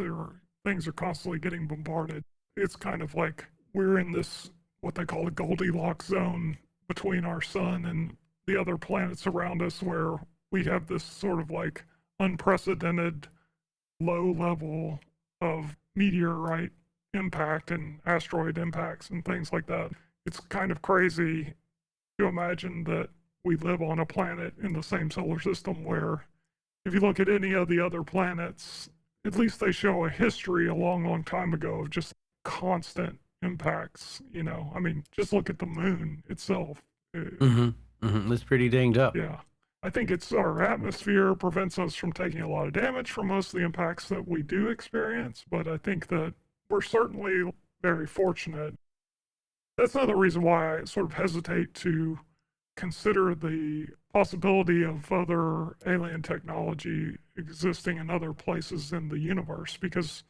Things are constantly getting bombarded. It's kind of like we're in this, what they call a Goldilocks zone between our sun and the other planets around us, where we have this sort of unprecedented low level of meteorite impact and asteroid impacts and things like that. It's kind of crazy to imagine that we live on a planet in the same solar system where, if you look at any of the other planets, at least they show a history a long, long time ago of just constant impacts. Just look at the moon itself. It's pretty dinged up. Yeah. I think it's our atmosphere prevents us from taking a lot of damage from most of the impacts that we do experience, but I think that we're certainly very fortunate. That's another reason why I sort of hesitate to consider the possibility of other alien technology existing in other places in the universe, because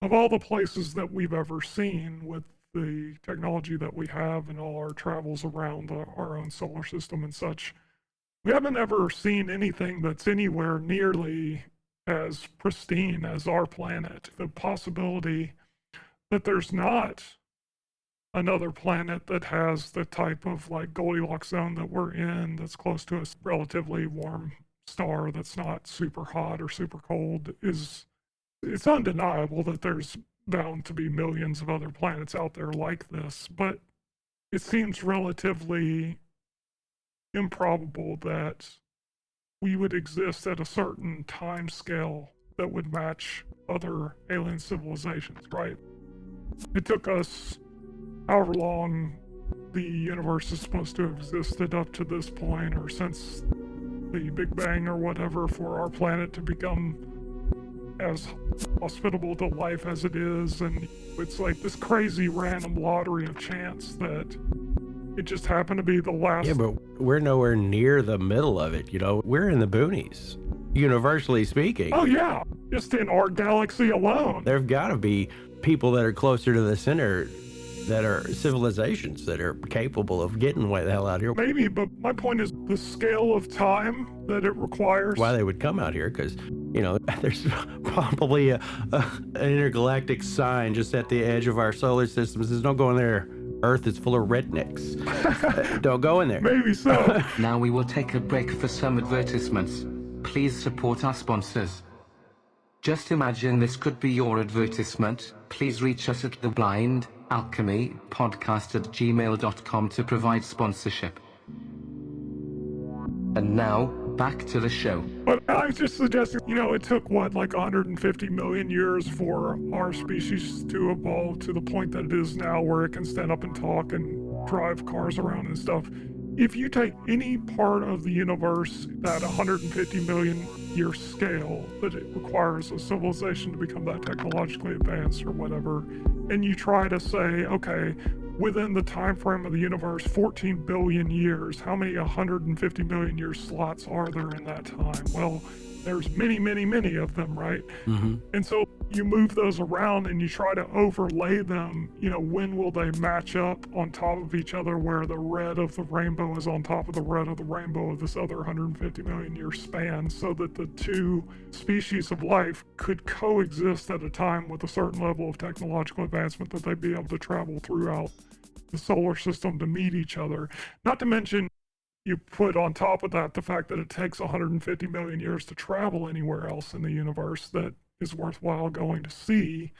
of all the places that we've ever seen with the technology that we have and all our travels around our own solar system and such, we haven't ever seen anything that's anywhere nearly as pristine as our planet. The possibility that there's not another planet that has the type of Goldilocks zone that we're in, that's close to a relatively warm star that's not super hot or super cold, it's undeniable that there's bound to be millions of other planets out there like this, but it seems relatively improbable that we would exist at a certain time scale that would match other alien civilizations, right? It took us however long the universe is supposed to have existed up to this point, or since the Big Bang or whatever, for our planet to become as hospitable to life as it is. And it's this crazy random lottery of chance that it just happened to be the last. Yeah, but we're nowhere near the middle of it, We're in the boonies, universally speaking. Oh, yeah. Just in our galaxy alone. There've got to be people that are closer to the center, that are civilizations that are capable of getting the hell out of here. Maybe, but my point is the scale of time that it requires. Why they would come out here, because, there's probably an intergalactic sign just at the edge of our solar system that says, don't go in there. Earth is full of rednecks. Don't go in there. Maybe so. Now we will take a break for some advertisements. please support our sponsors. Just imagine this could be your advertisement. Please reach us at theBlindAlchemyPodcast@gmail.com to provide sponsorship. And now, back to the show. But I was just suggesting, it took like 150 million years for our species to evolve to the point that it is now, where it can stand up and talk and drive cars around and stuff. If you take any part of the universe, that 150 million year scale that it requires a civilization to become that technologically advanced or whatever, and you try to say, okay, within the time frame of the universe, 14 billion years, how many 150 million year slots are there in that time? Well, there's many, many, many of them, right? Mm-hmm. And so you move those around and you try to overlay them. When will they match up on top of each other, where the red of the rainbow is on top of the red of the rainbow of this other 150 million year span, so that the two species of life could coexist at a time with a certain level of technological advancement, that they'd be able to travel throughout the solar system to meet each other. Not to mention, you put on top of that the fact that it takes 150 million years to travel anywhere else in the universe that is worthwhile going to see.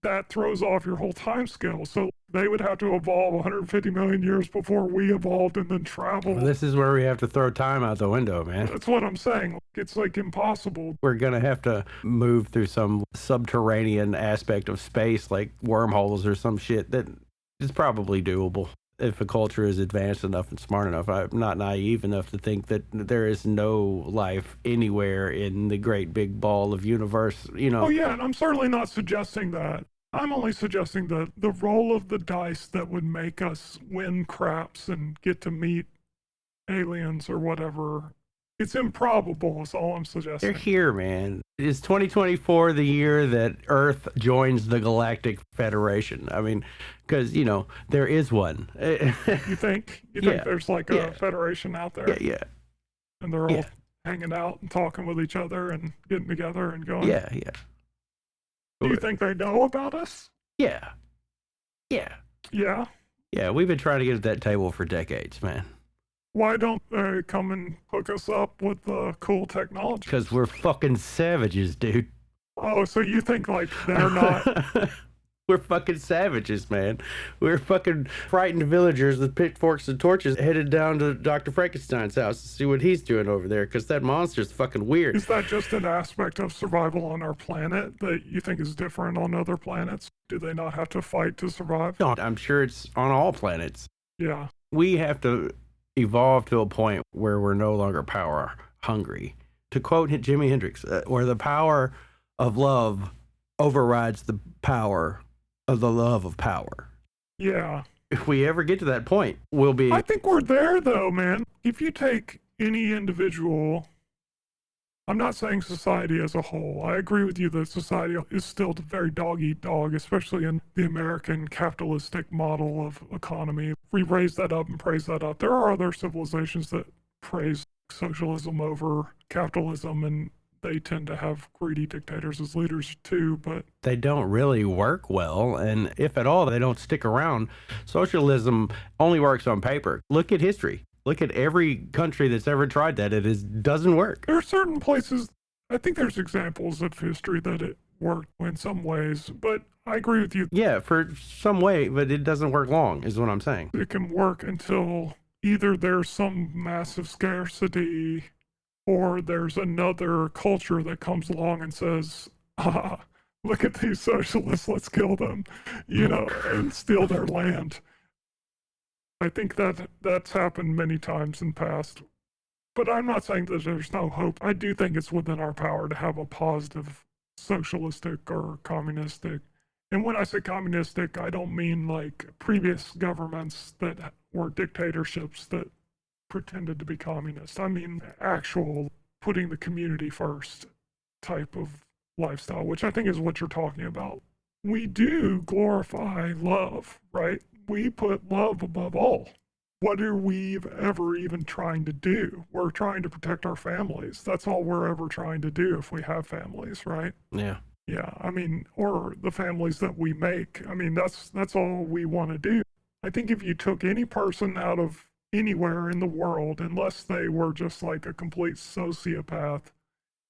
That throws off your whole time scale. So they would have to evolve 150 million years before we evolved and then travel. Well, this is where we have to throw time out the window, man. That's what I'm saying. It's impossible. We're going to have to move through some subterranean aspect of space, like wormholes or some shit that is probably doable. If a culture is advanced enough and smart enough. I'm not naive enough to think that there is no life anywhere in the great big ball of universe, Oh yeah, and I'm certainly not suggesting that. I'm only suggesting that the roll of the dice that would make us win craps and get to meet aliens or whatever, it's improbable is all I'm suggesting. They're here, man. Is 2024 the year that Earth joins the Galactic Federation? I mean, because, there is one. You think? You think there's a federation out there? Yeah. And they're all hanging out and talking with each other and getting together and going? Yeah. Do you think they know about us? Yeah. Yeah? Yeah, we've been trying to get at that table for decades, man. Why don't they come and hook us up with cool technology? Because we're fucking savages, dude. Oh, so you think they're not... We're fucking savages, man. We're fucking frightened villagers with pitchforks and torches headed down to Dr. Frankenstein's house to see what he's doing over there, because that monster's fucking weird. Is that just an aspect of survival on our planet that you think is different on other planets? Do they not have to fight to survive? No, I'm sure it's on all planets. Yeah. We have to evolve to a point where we're no longer power hungry. To quote Jimi Hendrix, where the power of love overrides the power of the love of power. Yeah. If we ever get to that point, we'll be... I think we're there, though, man. If you take any individual... I'm not saying society as a whole. I agree with you that society is still very dog-eat-dog, especially in the American capitalistic model of economy. We raise that up and praise that up. There are other civilizations that praise socialism over capitalism, and they tend to have greedy dictators as leaders too, but... They don't really work well, and if at all, they don't stick around. Socialism only works on paper. Look at history. Look at every country that's ever tried that. It doesn't work. There are certain places, I think there's examples of history that it worked in some ways, but I agree with you. Yeah, for some way, but it doesn't work long, is what I'm saying. It can work until either there's some massive scarcity or there's another culture that comes along and says, look at these socialists, let's kill them, and steal their land. I think that's happened many times in the past. But I'm not saying that there's no hope. I do think it's within our power to have a positive socialistic or communistic. And when I say communistic, I don't mean previous governments that were dictatorships that pretended to be communist. I mean actual putting the community first type of lifestyle, which I think is what you're talking about. We do glorify love, right? We put love above all. What are we ever even trying to do? We're trying to protect our families. That's all we're ever trying to do if we have families, right? Yeah. Yeah, or the families that we make. That's all we want to do. I think if you took any person out of anywhere in the world, unless they were just like a complete sociopath,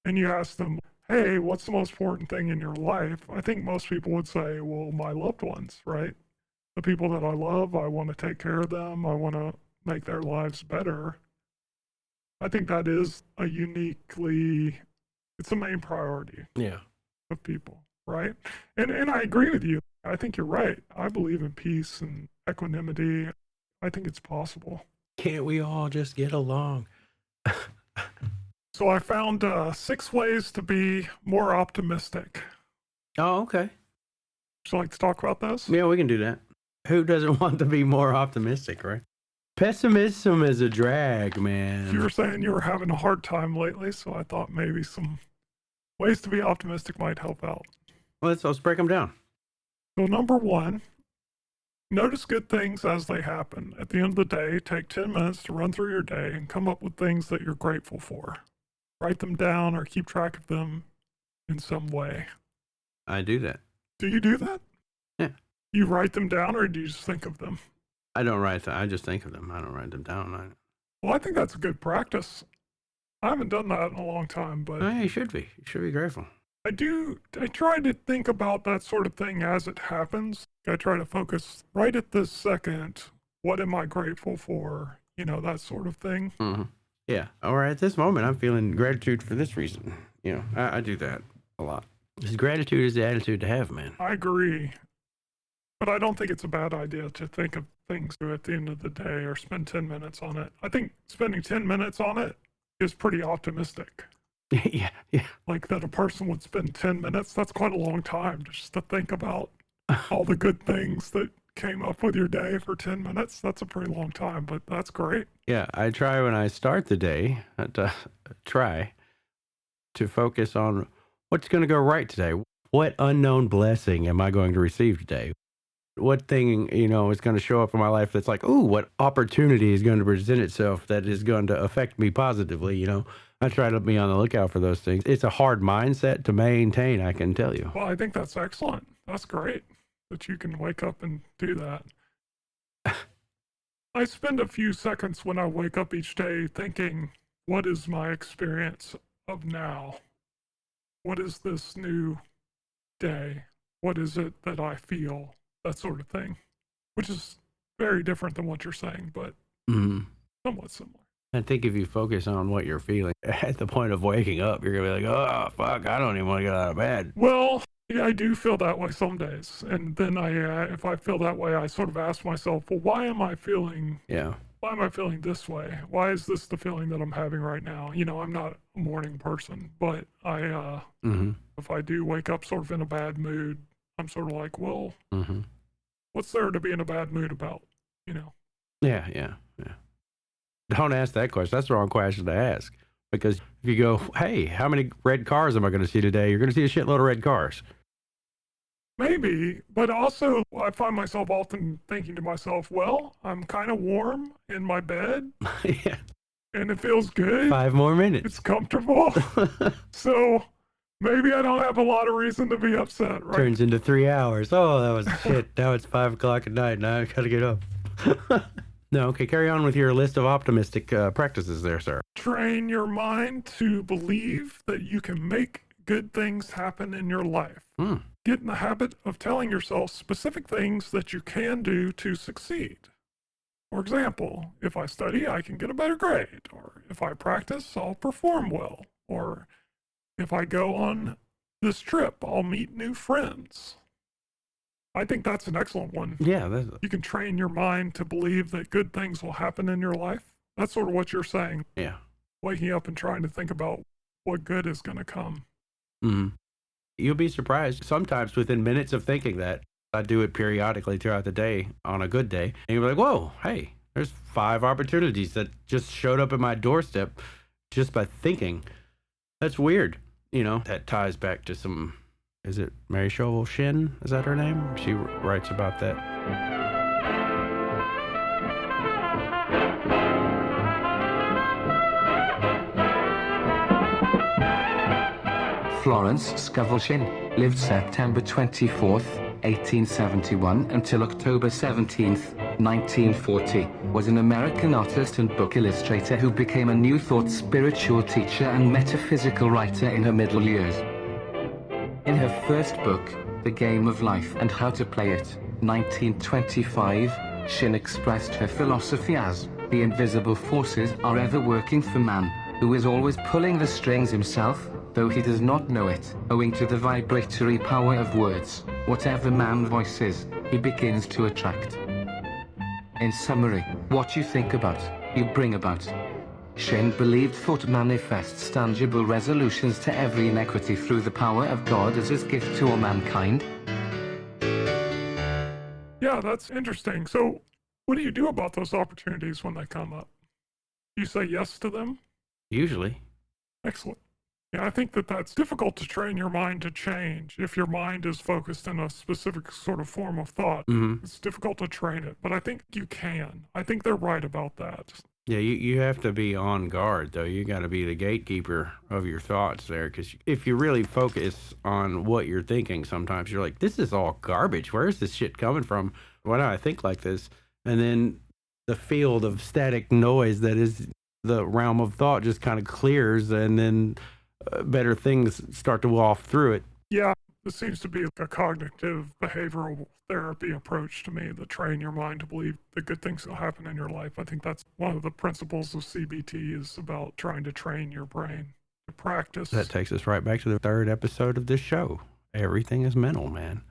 and you ask them, hey, what's the most important thing in your life? I think most people would say, well, my loved ones, right? The people that I love, I want to take care of them. I want to make their lives better. I think that is it's a main priority of people, right? And I agree with you. I think you're right. I believe in peace and equanimity. I think it's possible. Can't we all just get along? So I found 6 ways to be more optimistic. Oh, okay. Would you like to talk about those? Yeah, we can do that. Who doesn't want to be more optimistic, right? Pessimism is a drag, man. You were saying you were having a hard time lately, so I thought maybe some ways to be optimistic might help out. Let's break them down. So number 1, notice good things as they happen. At the end of the day, take 10 minutes to run through your day and come up with things that you're grateful for. Write them down or keep track of them in some way. I do that. Do you do that? Yeah. You write them down or do you just think of them? I don't write them. I just think of them. I don't write them down. Well, I think that's a good practice. I haven't done that in a long time, but... You should be. You should be grateful. I try to think about that sort of thing as it happens. I try to focus right at this second. What am I grateful for? You know, that sort of thing. Mm-hmm. Yeah. Or at this moment, I'm feeling gratitude for this reason. You know, I do that a lot. Because gratitude is the attitude to have, man. I agree. But I don't think it's a bad idea to think of things at the end of the day or spend 10 minutes on it. I think spending 10 minutes on it is pretty optimistic. Yeah. Like that a person would spend 10 minutes, that's quite a long time just to think about all the good things that came up with your day for 10 minutes. That's a pretty long time, but that's great. Yeah, I try when I start the day to try to focus on what's going to go right today. What unknown blessing am I going to receive today? What thing, is going to show up in my life that's like, ooh, what opportunity is going to present itself that is going to affect me positively, I try to be on the lookout for those things. It's a hard mindset to maintain, I can tell you. Well, I think that's excellent. That's great that you can wake up and do that. I spend a few seconds when I wake up each day thinking, what is my experience of now? What is this new day? What is it that I feel? That sort of thing, which is very different than what you're saying, but somewhat similar. I think if you focus on what you're feeling at the point of waking up, you're going to be like, oh, fuck, I don't even want to get out of bed. Well, yeah, I do feel that way some days. And then if I feel that way, I sort of ask myself, well, why am I feeling this way? Why is this the feeling that I'm having right now? I'm not a morning person, but if I do wake up sort of in a bad mood, I'm sort of like, well, what's there to be in a bad mood about, Yeah. Don't ask that question. That's the wrong question to ask. Because if you go, hey, how many red cars am I going to see today? You're going to see a shitload of red cars. Maybe, but also I find myself often thinking to myself, well, I'm kind of warm in my bed. Yeah. And it feels good. 5 more minutes. It's comfortable. So maybe I don't have a lot of reason to be upset, right? Turns into 3 hours. Oh, that was shit. Now it's 5 o'clock at night. Now I got to get up. No, okay, carry on with your list of optimistic practices there, sir. Train your mind to believe that you can make good things happen in your life. Get in the habit of telling yourself specific things that you can do to succeed. For example, if I study, I can get a better grade. Or if I practice, I'll perform well. Or if I go on this trip, I'll meet new friends. I think that's an excellent one. Yeah. You can train your mind to believe that good things will happen in your life. That's sort of what you're saying. Yeah. Waking up and trying to think about what good is going to come. You'll be surprised. Sometimes within minutes of thinking that, I do it periodically throughout the day on a good day. And you'll be like, whoa, hey, there's 5 opportunities that just showed up at my doorstep just by thinking. That's weird. That ties back to some... Is it Mary Shovel Shin? Is that her name? She writes about that. Florence Scovel Shin lived September 24th, 1871 until October 17th, 1940, was an American artist and book illustrator who became a New Thought spiritual teacher and metaphysical writer in her middle years. In her first book, The Game of Life and How to Play It, 1925, Shin expressed her philosophy as, the invisible forces are ever working for man, who is always pulling the strings himself, though he does not know it, owing to the vibratory power of words. Whatever man voices, he begins to attract. In summary, what you think about, you bring about. Shin believed thought manifests tangible resolutions to every inequity through the power of God as his gift to all mankind. Yeah, that's interesting. So, what do you do about those opportunities when they come up? Do you say yes to them? Usually. Excellent. Yeah, I think that that's difficult to train your mind to change. If your mind is focused in a specific sort of form of thought, it's difficult to train it. But I think you can. I think they're right about that. Yeah, you have to be on guard, though. You got to be the gatekeeper of your thoughts there, because if you really focus on what you're thinking, sometimes you're like, this is all garbage. Where is this shit coming from? Why do I think like this? And then the field of static noise that is the realm of thought just kind of clears, and then better things start to walk through it. Yeah, this seems to be a cognitive behavioral therapy approach to me, that train your mind to believe that good things will happen in your life. I think that's one of the principles of CBT, is about trying to train your brain to practice. That takes us right back to the third episode of this show. Everything is mental, man.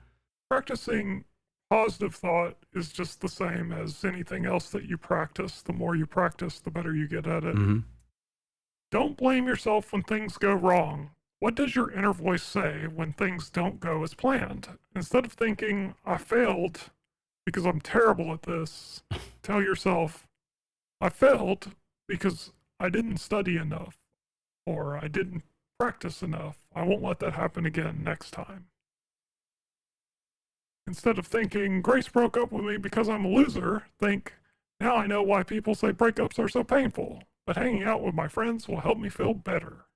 Practicing positive thought is just the same as anything else that you practice. The more you practice, the better you get at it. Don't blame yourself when things go wrong. What does your inner voice say when things don't go as planned? Instead of thinking, I failed because I'm terrible at this, tell yourself, I failed because I didn't study enough, or I didn't practice enough. I won't let that happen again next time. Instead of thinking, Grace broke up with me because I'm a loser, think, now I know why people say breakups are so painful, but hanging out with my friends will help me feel better.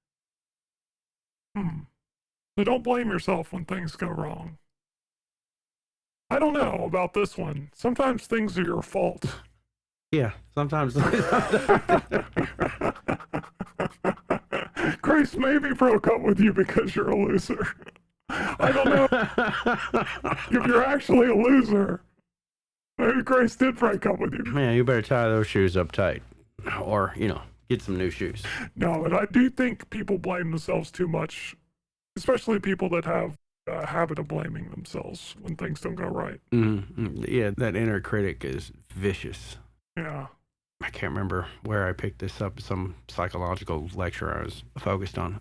So don't blame yourself when things go wrong. I don't know about this one. Sometimes things are your fault. Yeah, sometimes. Grace maybe broke up with you because you're a loser. I don't know if you're actually a loser. Maybe Grace did break up with you. Man, you better tie those shoes up tight. Or, get some new shoes. No, and I do think people blame themselves too much, especially people that have a habit of blaming themselves when things don't go right. Yeah, that inner critic is vicious. Yeah. I can't remember where I picked this up, some psychological lecture I was focused on.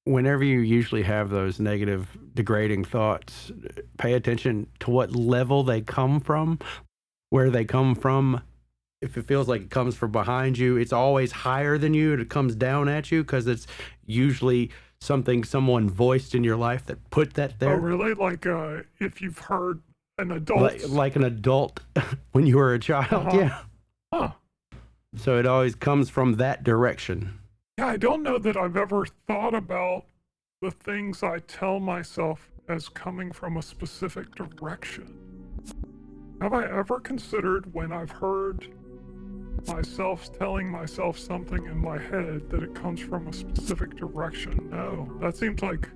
Whenever you usually have those negative, degrading thoughts, pay attention to what level they come from, where they come from. If it feels like it comes from behind you, it's always higher than you, and it comes down at you because it's usually something someone voiced in your life that put that there. Oh, really? Like if you've heard an adult? Like an adult when you were a child, yeah. Huh. So it always comes from that direction. Yeah, I don't know that I've ever thought about the things I tell myself as coming from a specific direction. Have I ever considered when I've heard myself telling myself something in my head that it comes from a specific direction? No, that seems like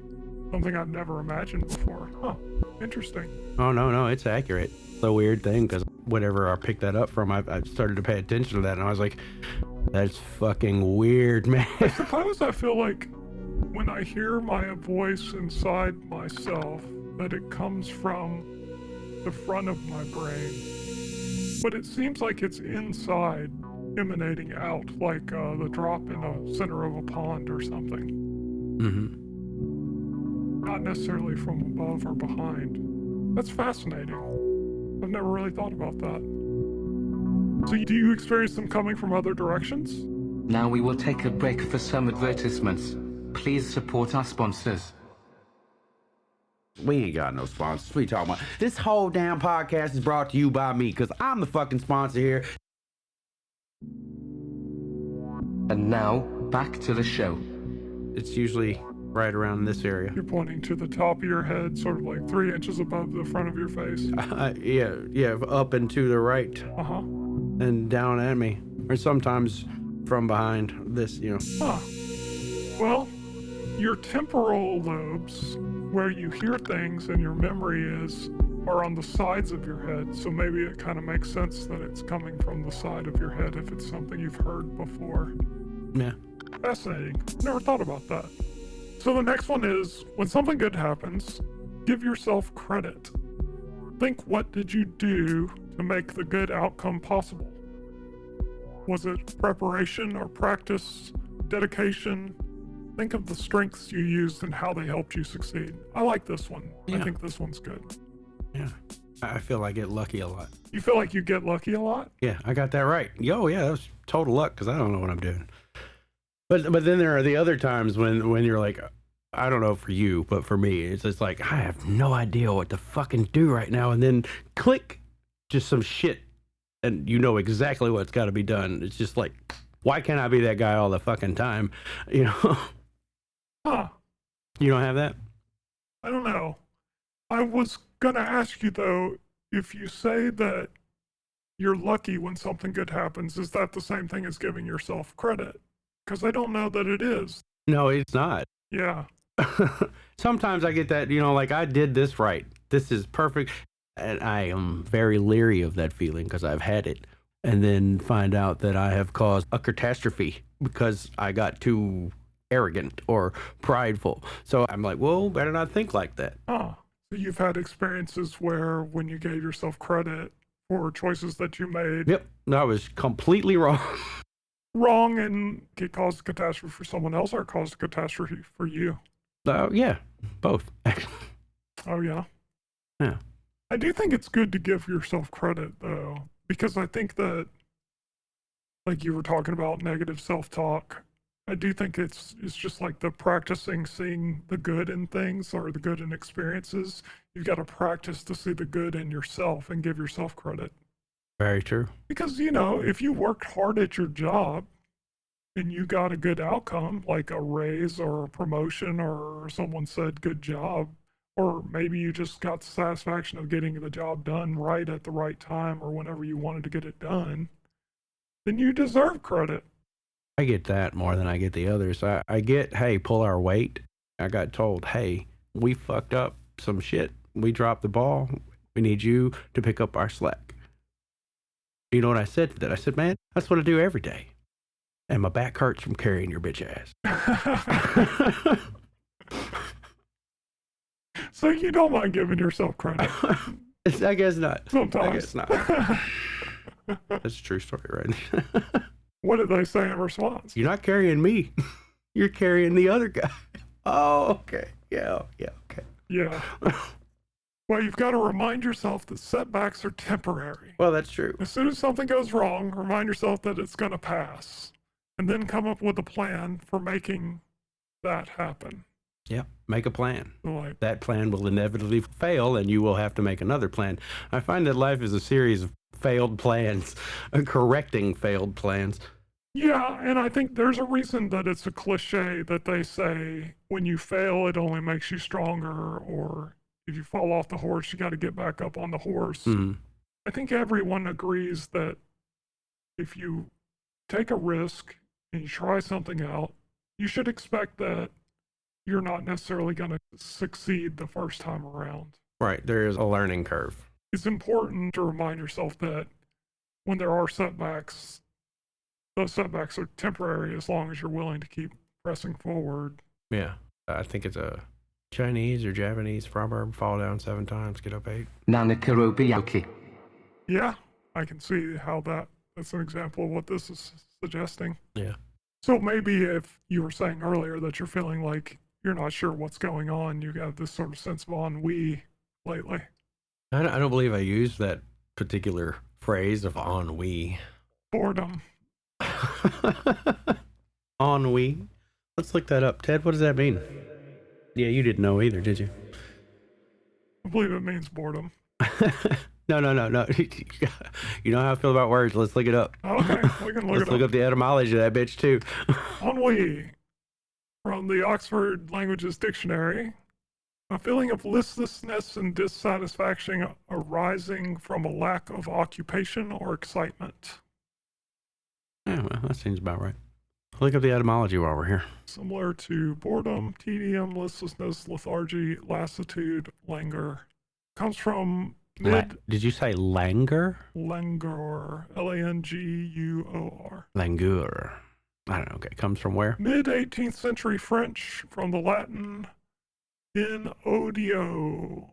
something I've never imagined before. Huh, interesting. Oh, no, it's accurate. It's a weird thing, because whatever I picked that up from, I started to pay attention to that, and I was like, that's fucking weird, man. I suppose I feel like when I hear my voice inside myself, that it comes from the front of my brain. But it seems like it's inside, emanating out, like the drop in the center of a pond or something. Not necessarily from above or behind. That's fascinating. I've never really thought about that. So do you experience them coming from other directions? Now we will take a break for some advertisements. Please support our sponsors. We ain't got no sponsors. What you talking about? This whole damn podcast is brought to you by me, because I'm the fucking sponsor here. And now, back to the show. It's usually right around this area. You're pointing to the top of your head, sort of like 3 inches above the front of your face. Yeah, up and to the right. Uh-huh. And down at me. Or sometimes from behind this, Huh. Well, your temporal lobes, where you hear things and your memory is, are on the sides of your head. So maybe it kind of makes sense that it's coming from the side of your head if it's something you've heard before. Yeah. Fascinating. Never thought about that. So the next one is, when something good happens, give yourself credit. Think, what did you do to make the good outcome possible? Was it preparation or practice, dedication? Think of the strengths you used and how they helped you succeed. I like this one. Yeah. I think this one's good. Yeah. I feel I get lucky a lot. You feel like you get lucky a lot? Yeah, I got that right. Yo, yeah, that was total luck because I don't know what I'm doing. But then there are the other times when you're like, I don't know for you, but for me, it's just like, I have no idea what to fucking do right now. And then click, just some shit. And you know exactly what's got to be done. It's just like, why can't I be that guy all the fucking time? Huh. You don't have that? I don't know. I was going to ask you, though, if you say that you're lucky when something good happens, is that the same thing as giving yourself credit? Because I don't know that it is. No, it's not. Yeah. Sometimes I get that, like I did this right. This is perfect. And I am very leery of that feeling because I've had it. And then find out that I have caused a catastrophe because I got too arrogant or prideful. So I'm like, well, better not think like that. So you've had experiences where when you gave yourself credit for choices that you made. Yep. I was completely wrong. Wrong, and it caused a catastrophe for someone else, or it caused a catastrophe for you? Yeah, both. Oh, yeah? Yeah. I do think it's good to give yourself credit, though, because I think that, like you were talking about negative self-talk, I do think it's just like the practicing seeing the good in things or the good in experiences. You've got to practice to see the good in yourself and give yourself credit. Very true. Because, if you worked hard at your job and you got a good outcome, like a raise or a promotion, or someone said good job, or maybe you just got the satisfaction of getting the job done right at the right time or whenever you wanted to get it done, then you deserve credit. I get that more than I get the others. I get, hey, pull our weight. I got told, hey, we fucked up some shit. We dropped the ball. We need you to pick up our slack. You know what I said to that? I said, man, that's what I do every day. And my back hurts from carrying your bitch ass. So you don't mind giving yourself credit? I guess not. Sometimes. I guess not. That's a true story, right? What did they say in response? You're not carrying me. You're carrying the other guy. Oh, okay. Yeah, okay. Yeah. Well, you've got to remind yourself that setbacks are temporary. Well, that's true. As soon as something goes wrong, remind yourself that it's going to pass. And then come up with a plan for making that happen. Yeah, make a plan. Like, that plan will inevitably fail, and you will have to make another plan. I find that life is a series of failed plans, correcting failed plans. Yeah, and I think there's a reason that it's a cliche that they say when you fail, it only makes you stronger, or if you fall off the horse, you got to get back up on the horse. Mm-hmm. I think everyone agrees that if you take a risk and you try something out, you should expect that you're not necessarily going to succeed the first time around. Right, there is a learning curve. It's important to remind yourself that when there are setbacks, those setbacks are temporary as long as you're willing to keep pressing forward. Yeah, I think it's a Chinese or Japanese proverb, fall down 7 times, get up 8. Nanakarobiauki. Yeah, I can see how that's an example of what this is suggesting. Yeah. So maybe if you were saying earlier that you're feeling like you're not sure what's going on, you have this sort of sense of ennui lately. I don't believe I used that particular phrase of ennui. Boredom. Ennui. Let's look that up. Ted, what does that mean? Yeah, you didn't know either, did you? I believe it means boredom. No. You know how I feel about words. Let's look it up. Okay, we can look it up. Let's look up the etymology of that bitch, too. Ennui. From the Oxford Languages Dictionary, a feeling of listlessness and dissatisfaction arising from a lack of occupation or excitement. Yeah, well, that seems about right. Look up the etymology while we're here. Similar to boredom, tedium, listlessness, lethargy, lassitude, languor. Comes from Did you say languor? Languor. Languor. Languor. I don't know. Okay. Comes from where? Mid-18th century French, from the Latin in odio.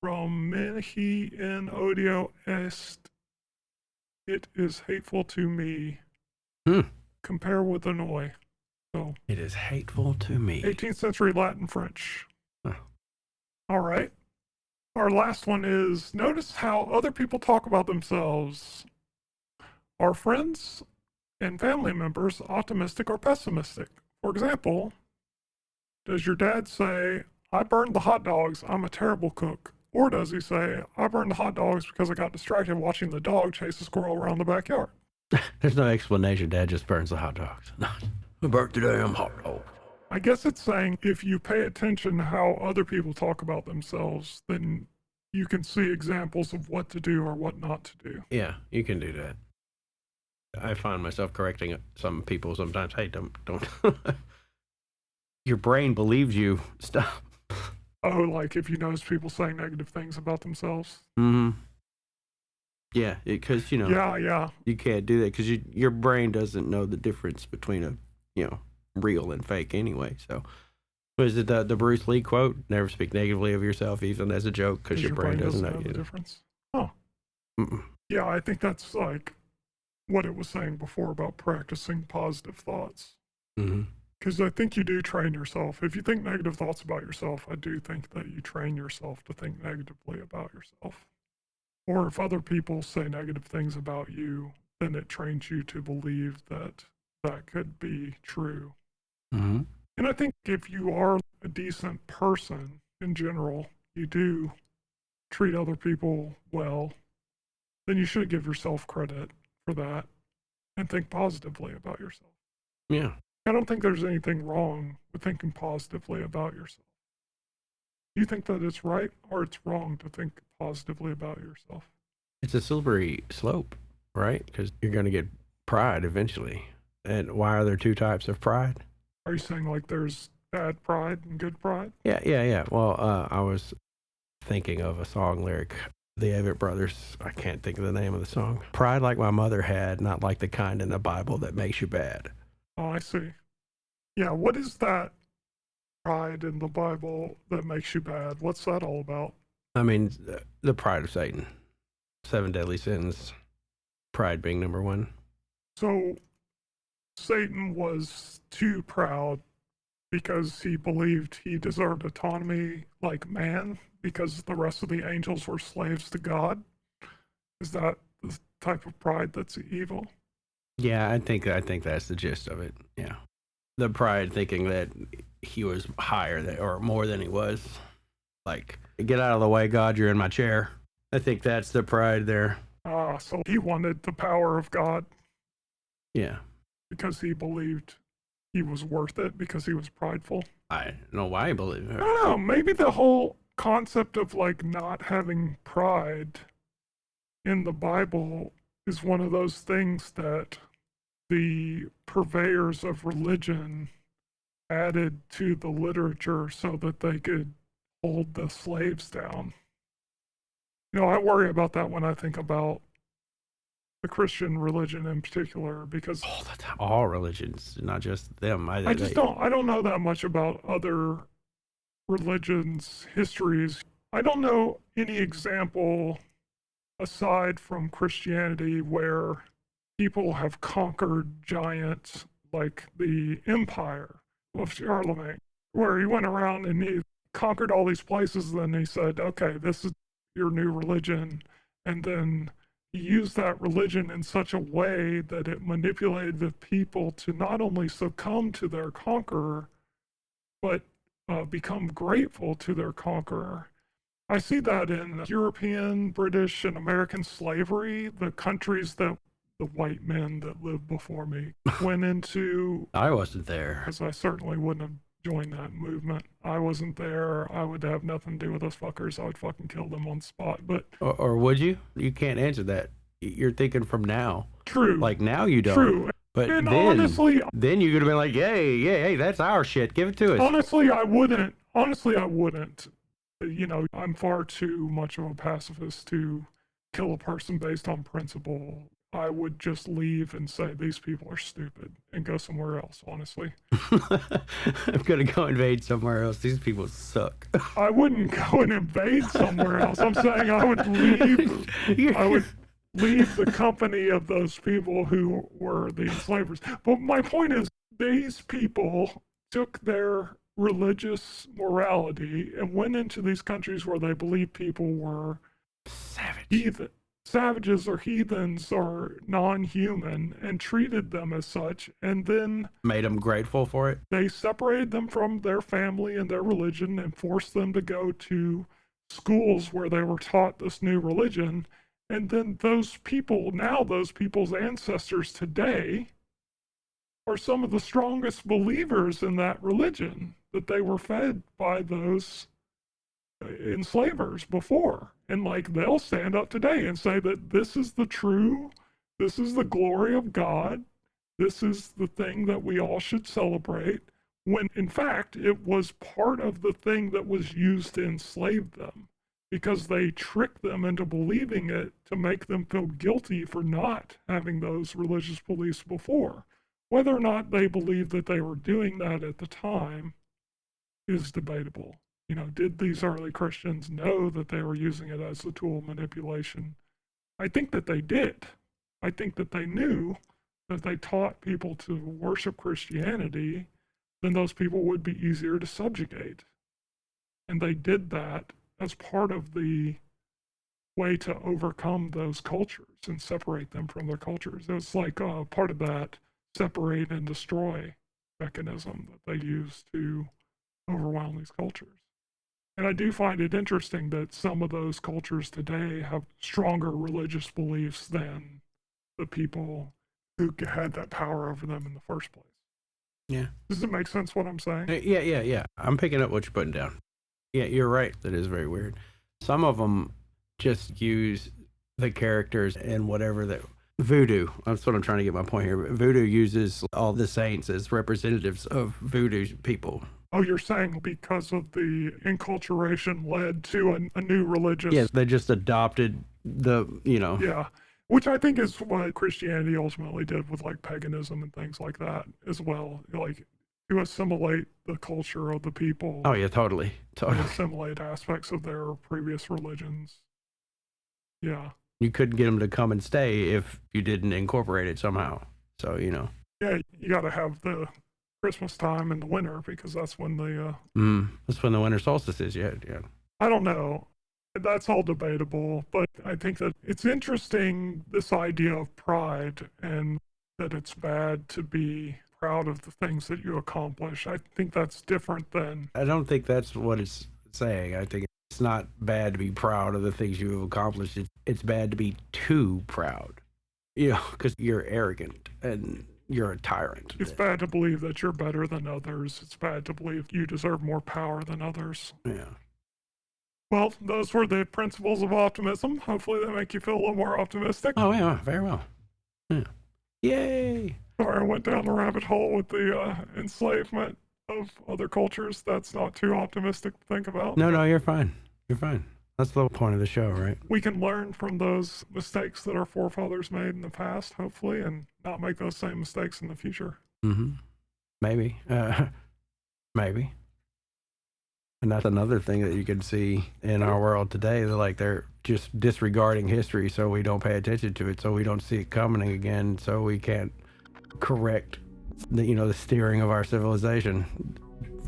From mihi in odio est. It is hateful to me. Compare with annoy. So it is hateful to me. 18th century Latin French. Huh. All right. Our last one is, notice how other people talk about themselves. Are friends and family members optimistic or pessimistic? For example, does your dad say, I burned the hot dogs, I'm a terrible cook? Or does he say, I burned the hot dogs because I got distracted watching the dog chase a squirrel around the backyard? There's no explanation. Dad just burns the hot dogs. I burnt the damn hot dog. I guess it's saying if you pay attention to how other people talk about themselves, then you can see examples of what to do or what not to do. Yeah, you can do that. I find myself correcting some people sometimes. Hey, don't. Your brain believes you. Stop. Oh, like if you notice people saying negative things about themselves? Mm-hmm. Yeah, because, Yeah. You can't do that because your brain doesn't know the difference between real and fake anyway. So, what is it, the Bruce Lee quote? Never speak negatively of yourself, even as a joke, because your brain doesn't know the difference. Oh. Yeah, I think that's like what it was saying before about practicing positive thoughts. Because I think you do train yourself. If you think negative thoughts about yourself, I do think that you train yourself to think negatively about yourself. Or if other people say negative things about you, then it trains you to believe that that could be true. And I think if you are a decent person in general, you do treat other people well, then you should give yourself credit for that and think positively about yourself. Yeah. I don't think there's anything wrong with thinking positively about yourself. Do you think that it's right or it's wrong to think positively about yourself? It's a slippery slope, right? Because you're going to get pride eventually. And why are there two types of pride? Are you saying like there's bad pride and good pride? Yeah. Well, I was thinking of a song lyric. The Avett Brothers, I can't think of the name of the song. Pride like my mother had, not like the kind in the Bible that makes you bad. Oh, I see. Yeah, what is that pride in the Bible that makes you bad? What's that all about? I mean, the pride of Satan. 7 deadly sins, pride being number one. So Satan was too proud because he believed he deserved autonomy like man because the rest of the angels were slaves to God. Is that the type of pride that's evil? Yeah, I think that's the gist of it. Yeah. The pride thinking that he was higher or more than he was. Like, get out of the way, God, you're in my chair. I think that's the pride there. So he wanted the power of God. Yeah. Because he believed he was worth it because he was prideful. I don't know why he believed it. I don't know. Maybe the whole concept of like not having pride in the Bible is one of those things that the purveyors of religion added to the literature so that they could hold the slaves down. I worry about that when I think about the Christian religion in particular, because all the time, all religions, not just them. I don't know that much about other religions' histories. I don't know any example aside from Christianity where people have conquered giants like the Empire of Charlemagne, where he went around and he conquered all these places, and then he said, okay, this is your new religion, and then he used that religion in such a way that it manipulated the people to not only succumb to their conqueror, but become grateful to their conqueror. I see that in European, British, and American slavery, the countries that the white men that lived before me went into. I wasn't there. Because I certainly wouldn't have joined that movement. I wasn't there. I would have nothing to do with those fuckers. I would fucking kill them on the spot. But or would you? You can't answer that. You're thinking from now. True. Like now you don't. True. But and then, honestly, then you're gonna be like, hey, that's our shit. Give it to us. Honestly, I wouldn't. You know, I'm far too much of a pacifist to kill a person based on principle. I would just leave and say these people are stupid and go somewhere else, honestly. I'm going to go invade somewhere else. These people suck. I wouldn't go and invade somewhere else. I'm saying I would leave the company of those people who were the enslavers. But my point is, these people took their religious morality and went into these countries where they believed people were savages or heathens or non-human, and treated them as such, and then made them grateful for it. They separated them from their family and their religion and forced them to go to schools where they were taught this new religion. And then those people's ancestors today are some of the strongest believers in that religion that they were fed by those enslavers before. And like, they'll stand up today and say that this is the glory of God, this is the thing that we all should celebrate, when in fact it was part of the thing that was used to enslave them, because they tricked them into believing it to make them feel guilty for not having those religious beliefs before. Whether or not they believed that they were doing that at the time is debatable. You know, did these early Christians know that they were using it as a tool of manipulation? I think that they did. I think that they knew that they taught people to worship Christianity, then those people would be easier to subjugate. And they did that as part of the way to overcome those cultures and separate them from their cultures. It was like part of that separate and destroy mechanism that they used to overwhelm these cultures. And I do find it interesting that some of those cultures today have stronger religious beliefs than the people who had that power over them in the first place. Yeah. Does it make sense what I'm saying? Yeah. I'm picking up what you're putting down. Yeah, you're right. That is very weird. Some of them just use the characters and whatever that voodoo. That's what I'm trying to get my point here. Voodoo uses all the saints as representatives of voodoo people. Oh, you're saying because of the enculturation led to a new religious... Yeah, they just adopted the, Yeah, which I think is what Christianity ultimately did with like paganism and things like that as well. Like, to assimilate the culture of the people. Oh yeah, totally. Assimilate aspects of their previous religions. Yeah. You couldn't get them to come and stay if you didn't incorporate it somehow. So, Yeah, you got to have the Christmas time in the winter, because that's when the... that's when the winter solstice is, yeah. I don't know. That's all debatable, but I think that it's interesting, this idea of pride, and that it's bad to be proud of the things that you accomplish. I think that's different than... I don't think that's what it's saying. I think it's not bad to be proud of the things you've accomplished. It's bad to be too proud, because you're arrogant and you're a tyrant. It's bad to believe that you're better than others. It's bad to believe you deserve more power than others. Yeah. Well, those were the principles of optimism. Hopefully they make you feel a little more optimistic. Oh, yeah, very well. Yeah. Yay! Sorry, I went down the rabbit hole with the enslavement of other cultures. That's not too optimistic to think about. No, you're fine. You're fine. That's the whole point of the show, right? We can learn from those mistakes that our forefathers made in the past, hopefully, and not make those same mistakes in the future. Mm-hmm. Maybe. Maybe. And that's another thing that you can see in our world today. They're just disregarding history, so we don't pay attention to it, so we don't see it coming again, so we can't correct the steering of our civilization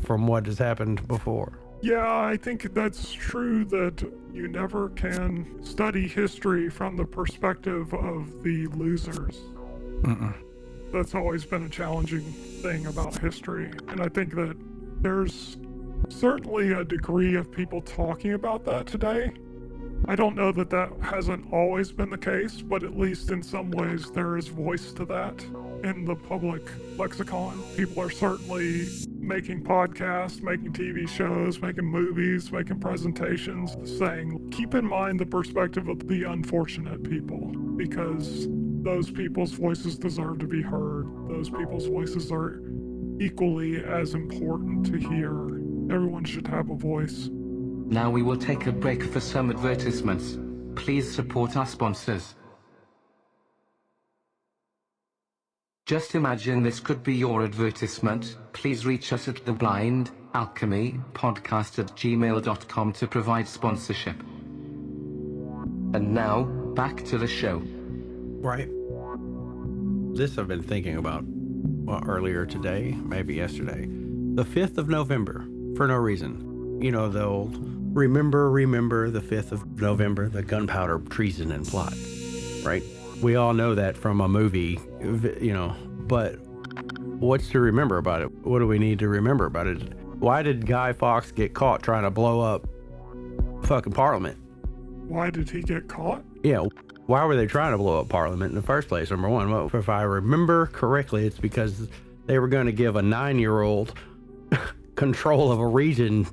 from what has happened before. Yeah, I think that's true, that you never can study history from the perspective of the losers. That's always been a challenging thing about history. And I think that there's certainly a degree of people talking about that today, I don't know that that hasn't always been the case, but at least in some ways there is voice to that in the public lexicon. People are certainly making podcasts, making TV shows, making movies, making presentations, saying, keep in mind the perspective of the unfortunate people, because those people's voices deserve to be heard. Those people's voices are equally as important to hear. Everyone should have a voice. Now we will take a break for some advertisements. Please support our sponsors. Just imagine this could be your advertisement. Please reach us at theBlindAlchemyPodcast@gmail.com to provide sponsorship. And now, back to the show. Right. This I've been thinking about earlier today, maybe yesterday. The 5th of November, for no reason. You know, they'll remember the 5th of November, the gunpowder treason and plot, right? We all know that from a movie, you know, but what's to remember about it? What do we need to remember about it? Why did Guy Fawkes get caught trying to blow up fucking Parliament? Why did he get caught? Yeah, why were they trying to blow up Parliament in the first place? Number one, well, if I remember correctly, it's because they were going to give a 9-year-old control of a region,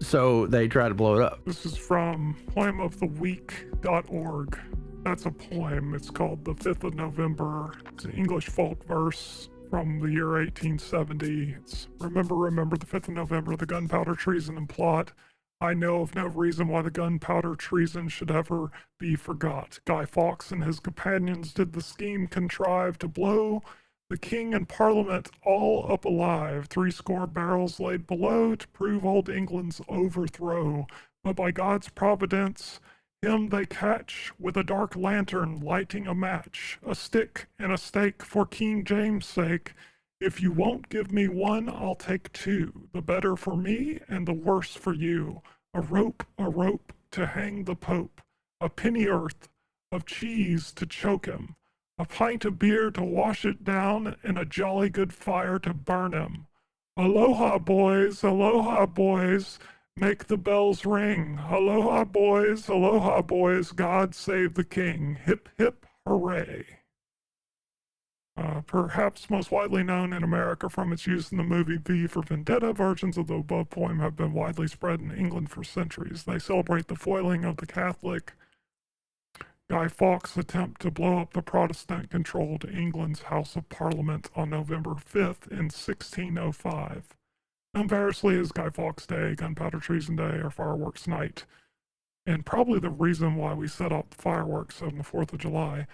so they tried to blow it up. This is from poemoftheweek.org. That's a poem. It's called The 5th of November. It's an English folk verse from the year 1870. It's remember the 5th of November, the gunpowder treason and plot. I know of no reason why the gunpowder treason should ever be forgot. Guy Fawkes and his companions did the scheme contrive to blow the king and parliament all up alive, 70 barrels laid below to prove old England's overthrow. But by God's providence, him they catch with a dark lantern lighting a match, a stick and a stake for King James' sake. If you won't give me one, I'll take two, the better for me and the worse for you. A rope to hang the Pope, a pennyworth of cheese to choke him, a pint of beer to wash it down, and a jolly good fire to burn him. Aloha, boys, make the bells ring. Aloha, boys, God save the king. Hip, hip, hooray. Perhaps most widely known in America from its use in the movie V for Vendetta, versions of the above poem have been widely spread in England for centuries. They celebrate the foiling of the Catholic Guy Fawkes' attempt to blow up the Protestant-controlled England's House of Parliament on November 5th in 1605. Known variously as Guy Fawkes Day, Gunpowder Treason Day, or Fireworks Night, and probably the reason why we set up fireworks on the 4th of July.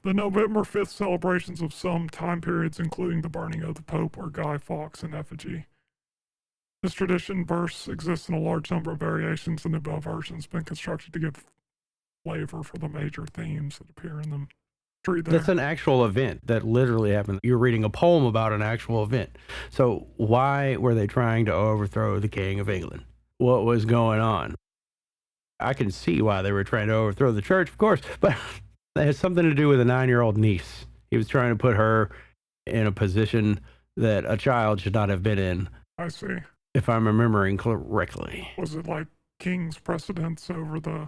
The November 5th celebrations of some time periods, including the burning of the Pope or Guy Fawkes in effigy. This tradition verse exists in a large number of variations, and the above version has been constructed to give flavor for the major themes that appear in them. That's an actual event that literally happened. You're reading a poem about an actual event. So why were they trying to overthrow the King of England? What was going on? I can see why they were trying to overthrow the church, of course, but it has something to do with a 9-year-old niece. He was trying to put her in a position that a child should not have been in. I see. If I'm remembering correctly. Was it like king's precedence over the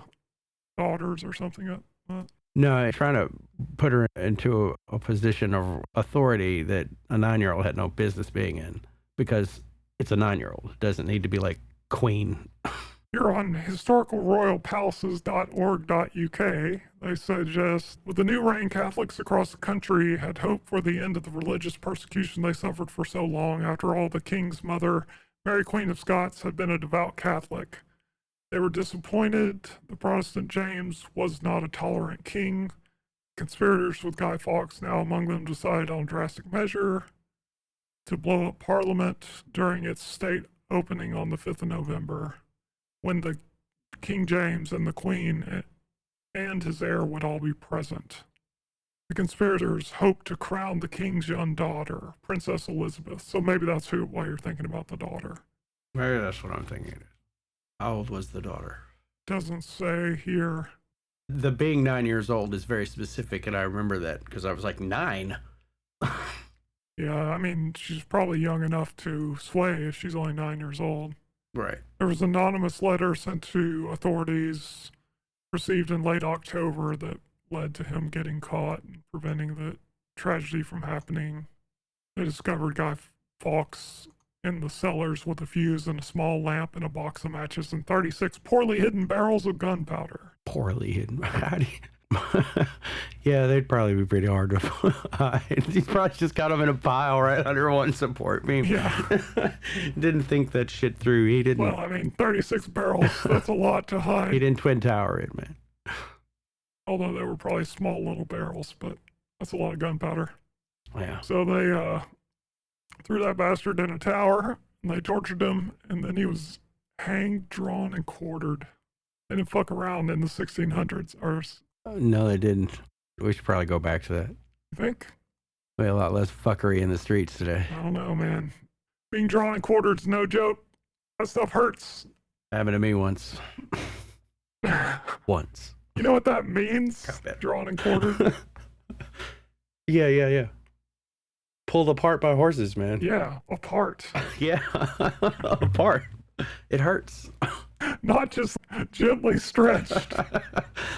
daughters or something like that? No, trying to put her into a position of authority that a 9-year-old had no business being in, because it's a 9-year-old. It doesn't need to be like queen. Here on historicalroyalpalaces.org.uk, they suggest, with the new reign, Catholics across the country had hoped for the end of the religious persecution they suffered for so long. After all, the king's mother, Mary Queen of Scots, had been a devout Catholic. They were disappointed. The Protestant James was not a tolerant king. Conspirators, with Guy Fawkes now among them, decided on a drastic measure to blow up Parliament during its state opening on the 5th of November, when the King James and the Queen and his heir would all be present. The conspirators hoped to crown the king's young daughter, Princess Elizabeth. So maybe that's why you're thinking about the daughter. Maybe that's what I'm thinking. How old was the daughter? Doesn't say here. The being 9 years old is very specific, and I remember that because I was like, 9? Yeah, I mean, she's probably young enough to sway if she's only 9 years old. Right. There was an anonymous letter sent to authorities received in late October that led to him getting caught and preventing the tragedy from happening. They discovered Guy Fawkes in the cellars with a fuse and a small lamp and a box of matches and 36 poorly hidden barrels of gunpowder. Poorly hidden? How do you... Yeah, they'd probably be pretty hard to hide. He probably just got them in a pile right under one support beam. Yeah. Didn't think that shit through. He didn't. Well, I mean, 36 barrels, that's a lot to hide. He didn't Twin Tower it, man. Although they were probably small little barrels, but that's a lot of gunpowder. Yeah. So they threw that bastard in a tower, and they tortured him, and then he was hanged, drawn, and quartered. They didn't fuck around in the 1600s. Or No, they didn't. We should probably go back to that. you think? We have a lot less fuckery in the streets today. I don't know, man. Being drawn and quartered's no joke. That stuff hurts. Happened to me once. Once. You know what that means? Drawn and quartered? Yeah. Pulled apart by horses, man. Yeah, apart. Yeah. Apart. It hurts. Not just gently stretched.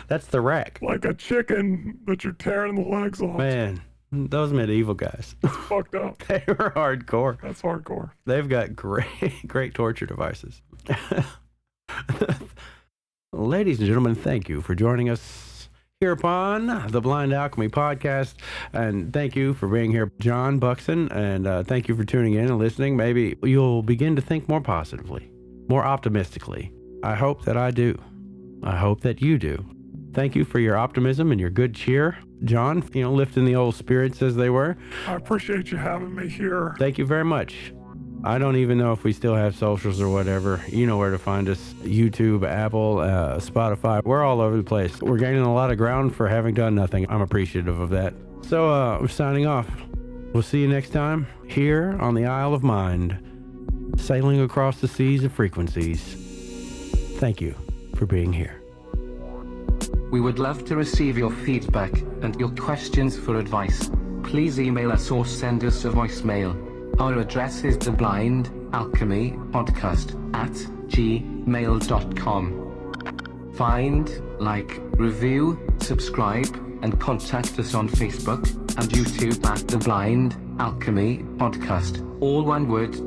That's the rack. Like a chicken that you're tearing the legs off. Man, those medieval guys. It's fucked up. They were hardcore. That's hardcore. They've got great torture devices. Ladies and gentlemen, thank you for joining us here upon the Blind Alchemy Podcast. And thank you for being here, John Buckson. And thank you for tuning in and listening. Maybe you'll begin to think more positively, more optimistically. I hope that I do. I hope that you do. Thank you for your optimism and your good cheer, John, lifting the old spirits as they were. I appreciate you having me here. Thank you very much. I don't even know if we still have socials or whatever. You know where to find us. YouTube, Apple, Spotify. We're all over the place. We're gaining a lot of ground for having done nothing. I'm appreciative of that. So we're signing off. We'll see you next time here on the Isle of Mind, sailing across the seas of frequencies. Thank you for being here. We would love to receive your feedback and your questions for advice. Please email us or send us a voicemail. Our address is theblindalchemy@gmail.com. Find, like, review, subscribe, and contact us on Facebook and YouTube at The Blind Alchemy Podcast. All one word.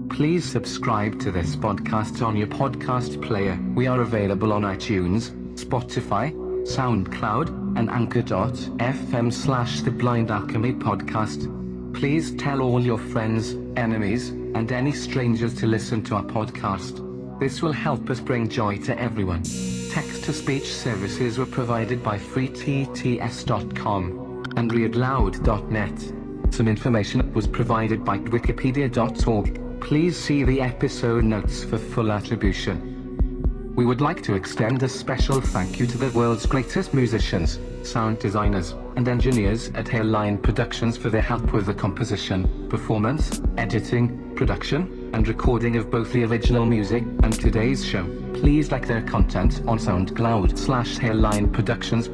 Please subscribe to this podcast on your podcast player. We are available on iTunes, Spotify, SoundCloud, and anchor.fm/theblindalchemypodcast. Please tell all your friends, enemies, and any strangers to listen to our podcast. This will help us bring joy to everyone. Text-to-speech services were provided by freetts.com and readloud.net. Some information was provided by wikipedia.org. Please see the episode notes for full attribution. We would like to extend a special thank you to the world's greatest musicians, sound designers, and engineers at Hairline Productions for their help with the composition, performance, editing, production, and recording of both the original music and today's show. Please like their content on SoundCloud/Hairline Productions.